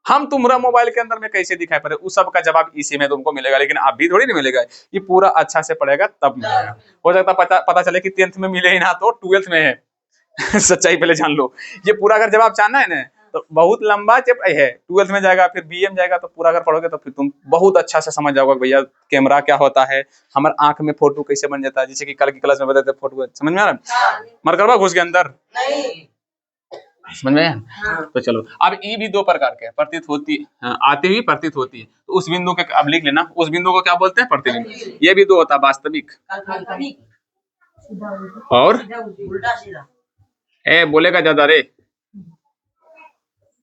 हम तुम्हारा मोबाइल के अंदर में कैसे दिखाई पड़े, उस सब का जवाब इसी में तुमको मिलेगा, लेकिन अभी थोड़ी नहीं मिलेगा। ये पूरा अच्छा से पढ़ेगा तब मिलेगा। हो सकता पता चले कि 10th में मिले ही ना तो 12th में है। सच्चाई पहले जान लो। ये पूरा अगर जवाब जानना है ना तो बहुत लंबा चैप्टर है। 12th में जाएगा फिर BA में जाएगा तो पूरा अगर पढ़ोगे तो फिर तुम बहुत अच्छा से समझ जाओगे भैया कैमरा क्या होता है, हमारे आंख में फोटो कैसे बन जाता है। जैसे कि कल की क्लास में बताते फोटो, समझ में आ रहा है? मरकरवा घुस के अंदर नहीं समझ में आया? तो चलो अब ये भी दो प्रकार के प्रतीत होती आती हुई प्रतीत होती है। तो उस बिंदु के अब लिख लेना, उस बिंदु को क्या बोलते हैं? प्रतिबिंब। ये भी दो होता है, वास्तविक और बोलेगा ज्यादा रे,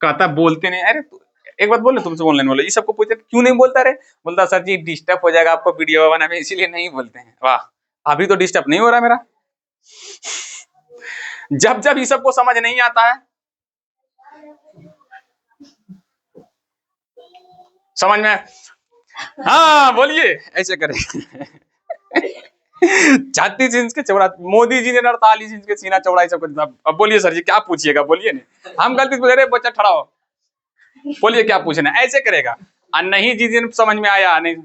कहता बोलते नहीं। अरे एक बात बोले तुमसे ऑनलाइन वाले ये सबको पूछते क्यों नहीं बोलता रे, बोलता सर जी डिस्टर्ब हो जाएगा आपको वीडियो बनाने में इसीलिए नहीं बोलते हैं। वाह, अभी तो डिस्टर्ब नहीं हो रहा मेरा। जब जब ये सबको समझ नहीं आता है, समझ में, हाँ बोलिए ऐसे करें। 36 इंच के चौड़ा, मोदी जी ने 48 इंच के सीना चौड़ाई सब कुछ। अब बोलिए सर जी क्या पूछिएगा, बोलिए ना। हम गलती से बोले रे बच्चा ठड़ा हो, बोलिए क्या पूछना, ऐसे करेगा। और नहीं जी जी समझ में आया नहीं।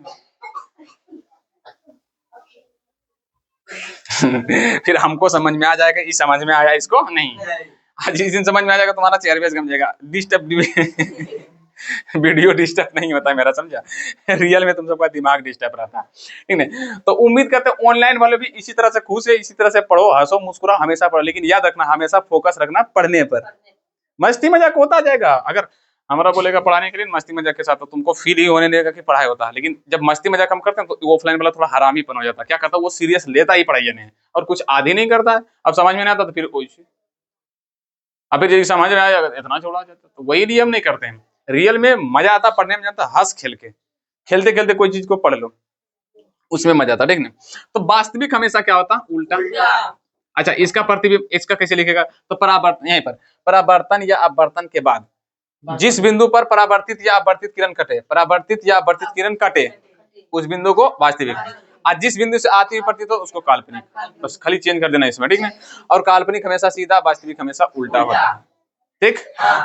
फिर हमको समझ में आ जाएगा, इस समझ में आया इसको नहीं। जिस दिन समझ में आ जाएगा तुम्हारा चेयर बेस गम जाएगा। डिस्टर्ब वीडियो डिस्टर्ब नहीं होता है मेरा, समझा? रियल में तुम सबका दिमाग डिस्टर्ब रहता है, ठीक है? तो उम्मीद करते हैं ऑनलाइन वाले भी इसी तरह से खुश है, इसी तरह से पढ़ो, हंसो मुस्कुराओ, हमेशा पढ़ो, लेकिन याद रखना हमेशा फोकस रखना पढ़ने पर। मस्ती मजाक होता जाएगा, अगर हमारा बोलेगा पढ़ाने के लिए मस्ती मजाक के साथ तो तुमको फील ही होने देगा कि पढ़ाई होता है। लेकिन जब मस्ती मजाक हम करते हैं तो ऑफलाइन वाला थोड़ा हरामीपन हो जाता है। क्या करता है वो सीरियस लेता ही पढ़ाई नहीं और कुछ आधी नहीं करता है। अब समझ में नहीं आता तो फिर कोई अभी जब समझ में आया इतना छोड़ा जाता, तो वही लिए हम नहीं करते हैं। रियल में मजा आता पढ़ने में, जाता हंस खेल के, खेलते खेलते कोई चीज को पढ़ लो उसमें मजा आता, ठीक ना? तो वास्तविक हमेशा क्या होता? उल्टा। अच्छा इसका प्रतिबिंब इसका कैसे लिखेगा? तो परावर्तन, यहीं पर परावर्तन या अपवर्तन के बाद जिस बिंदु पर परावर्तित या अपवर्तित किरण कटे, परावर्तित या अपवर्तित किरण कटे उस बिंदु को वास्तविक। आज जिस बिंदु से आती हुई प्रतीत हो उसको काल्पनिक। बस खाली चेंज कर देना इसमें, ठीक है? और काल्पनिक हमेशा सीधा, वास्तविक हमेशा उल्टा होता है, ठीक?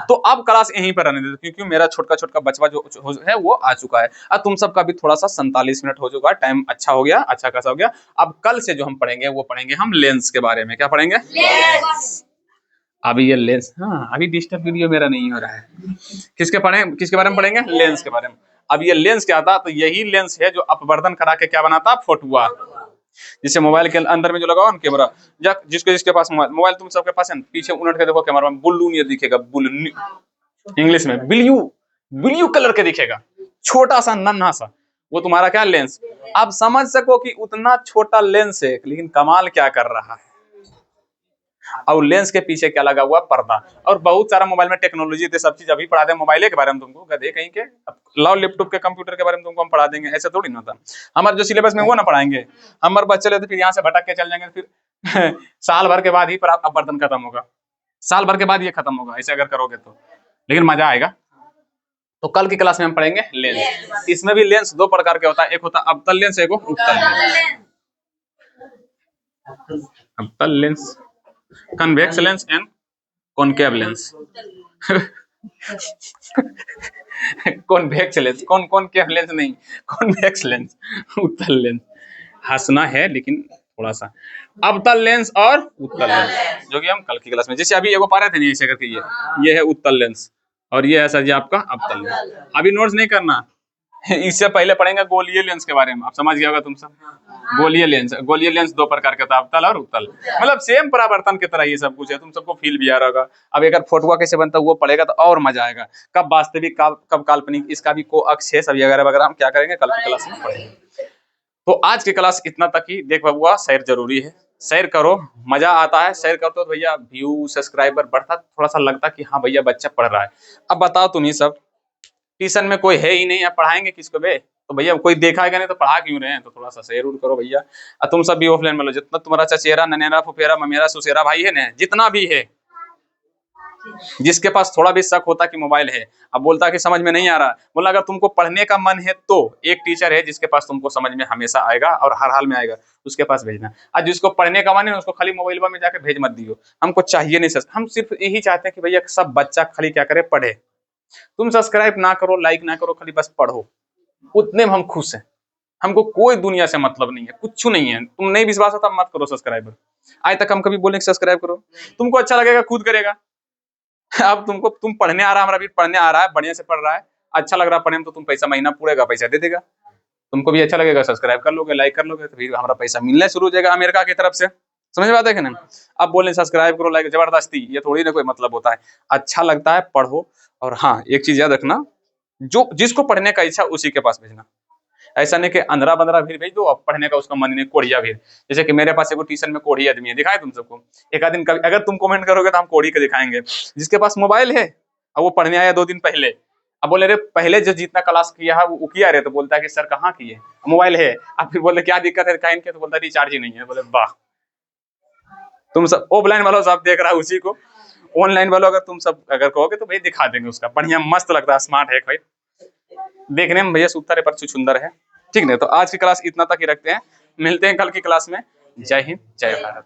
तो अब क्लास यहीं पर रहने देते क्योंकि मेरा छोटा छोटा बचवा जो है वो आ चुका है। अब तुम सबका भी थोड़ा सा 47 मिनट हो चुका है, टाइम अच्छा हो गया, अच्छा खासा हो गया। अब कल से जो हम पढ़ेंगे वो पढ़ेंगे हम लेंस के बारे में। क्या पढ़ेंगे? लेंस। अभी ये लेंस, हाँ अभी डिस्टर्ब वीडियो मेरा नहीं हो रहा है। किसके बारे में पढ़ेंगे? लेंस के बारे में। अब ये लेंस क्या था? तो यही लेंस है जो अपवर्तन करा के क्या बनाता? फोटुआ। जिससे मोबाइल के अंदर में जो लगाओ ना कैमरा, जिसके पास मोबाइल तुम सबके पास है, पीछे उलट के देखो कैमरा में बुल्लू ये दिखेगा, बुल्लू इंग्लिश में ब्लू कलर के दिखेगा, छोटा सा नन्हा सा, वो तुम्हारा क्या? लेंस। अब समझ सको कि उतना छोटा लेंस है लेकिन कमाल क्या कर रहा है, और लेंस के पीछे क्या लगा हुआ? पर्दा। और बहुत सारा मोबाइल में टेक्नोलॉजी थे, सब चीज अभी पढ़ा दे मोबाइल के बारे में तुमको, गधे कहीं के। लाओ लैपटॉप के कंप्यूटर के बारे में तुमको हम पढ़ा देंगे, ऐसा थोड़ी ना होता। हमारे जो सिलेबस में वो ना पढ़ाएंगे, हमारे बच्चे लेते फिर यहाँ से भटक के चल जाएंगे, फिर साल भर के बाद ही अपवर्तन खत्म होगा, साल भर के बाद ये खत्म होगा ऐसे अगर करोगे तो, लेकिन मजा आएगा। तो कल की क्लास में हम पढ़ेंगे लेंस। इसमें भी लेंस दो प्रकार के होता है, एक होता है अवतल लेंस, एक उत्तल लेंस। अवतल lens, convex lens and concave lens. Convex lens, concave lens नहीं, कॉन्वेक्स लेंस, उत्तल लेंस। हंसना है लेकिन थोड़ा सा। अवतल लेंस और उत्तल लेंस जो कि हम कल की क्लास में, जैसे अभी एगो पा रहे थे नहीं ऐसे करके, ये है उत्तल लेंस और ये है सर जी आपका अवतल लेंस। अभी नोट्स नहीं करना, इससे पहले पढ़ेंगे गोलीय लेंस के बारे में, आप समझ गया होगा तुम सब। गोलीय लेंस दो प्रकार के था, अवतल और उत्तल, मतलब सेम परावर्तन की तरह ये सब कुछ है, तुम सबको फील भी आ रहा होगा। अब अगर फोटुआ कैसे बनता है वो पढ़ेगा तो और मजा आएगा, कब वास्तविक कब काल्पनिक, इसका भी को अक्ष है सभी वगैरह वगैरह हम क्या करेंगे कल की क्लास में पढ़ेंगे। तो आज की क्लास इतना तक ही। देख बबुआ, शेयर जरूरी है, शेयर करो, मजा आता है, शेयर करते हो तो भैया व्यू सब्सक्राइबर बढ़ता, थोड़ा सा लगता कि हाँ भैया बच्चा पढ़ रहा है। अब बताओ तुम ही सब, ट्यूशन में कोई है ही नहीं, अब पढ़ाएंगे किसको बे, तो भैया कोई देखाएगा नहीं तो पढ़ा क्यों रहे हैं, तो थोड़ा सा शेयर उड़ करो भैया। और तुम सब भी ऑफलाइन में लो, जितना तुम्हारा चचेरा ननेरा फुफेरा ममेरा सुसेरा भाई है ना, जितना भी है, जिसके पास थोड़ा भी शक होता कि मोबाइल है, अब बोलता कि समझ में नहीं आ रहा, बोला अगर तुमको पढ़ने का मन है तो एक टीचर है जिसके पास तुमको समझ में हमेशा आएगा और हर हाल में आएगा, उसके पास भेजना। आज जिसको पढ़ने का मन है उसको खाली मोबाइल में जाके भेज मत दियो, हमको चाहिए नहीं सर, हम सिर्फ यही चाहते हैं कि भैया सब बच्चा खाली क्या करे, पढ़े। तुम सब्सक्राइब ना करो, लाइक ना करो, खाली बस पढ़ो, उतने में हम खुश हैं। हमको कोई दुनिया से मतलब नहीं है, कुछ नहीं है। तुम नहीं विश्वास होता मत करो सब्सक्राइबर, आज तक हम कभी बोले सब्सक्राइब करो, तुमको अच्छा लगेगा खुद करेगा। अब तुमको, तुम पढ़ने आ रहा, हमारा भी पढ़ने आ रहा है, बढ़िया से पढ़ रहा है, अच्छा लग रहा है पढ़ने में, तो तुम पैसा महीना पूरेगा पैसा दे देगा, तुमको भी अच्छा लगेगा, सब्सक्राइब कर लोगे, लाइक कर लोगे, तो फिर हमारा पैसा मिलना शुरू हो जाएगा अमेरिका की तरफ से। समझ में आता है कि नहीं? अब बोले सब्सक्राइब करो, लाइक, जबरदस्ती ये थोड़ी ना कोई मतलब होता है, अच्छा लगता है पढ़ो। और हाँ एक चीज याद रखना, जो जिसको पढ़ने का इच्छा उसी के पास भेजना, ऐसा नहीं कि अंधरा बंधरा भीड़ भेज दो, अब पढ़ने का उसका मन नहीं, कोढ़िया भीड़। जैसे कि मेरे पास एक ट्यूशन में कोढ़ी आदमी है, दिखाए तुम सबको एक आध दिन, अगर तुम कमेंट करोगे तो हम कोढ़ी के दिखाएंगे। जिसके पास मोबाइल है अब वो पढ़ने आया 2 दिन पहले, अब बोले रे पहले जो जितना क्लास किया है वो किया रे, तो बोलता है कि सर कहाँ किए, मोबाइल है। अब फिर बोले क्या दिक्कत है काइन के, तो बोलता है रिचार्ज ही नहीं है। बोले वाह, तुम सब ऑफलाइन वालों सब देख रहा है उसी को, ऑनलाइन वालों अगर तुम सब अगर कहोगे तो भाई दिखा देंगे उसका, बढ़िया मस्त लगता है, स्मार्ट है भाई, देखने में भैया सुतर है पर सुंदर है। ठीक है, तो आज की क्लास इतना तक ही रखते हैं, मिलते हैं कल की क्लास में। जय हिंद, जय भारत।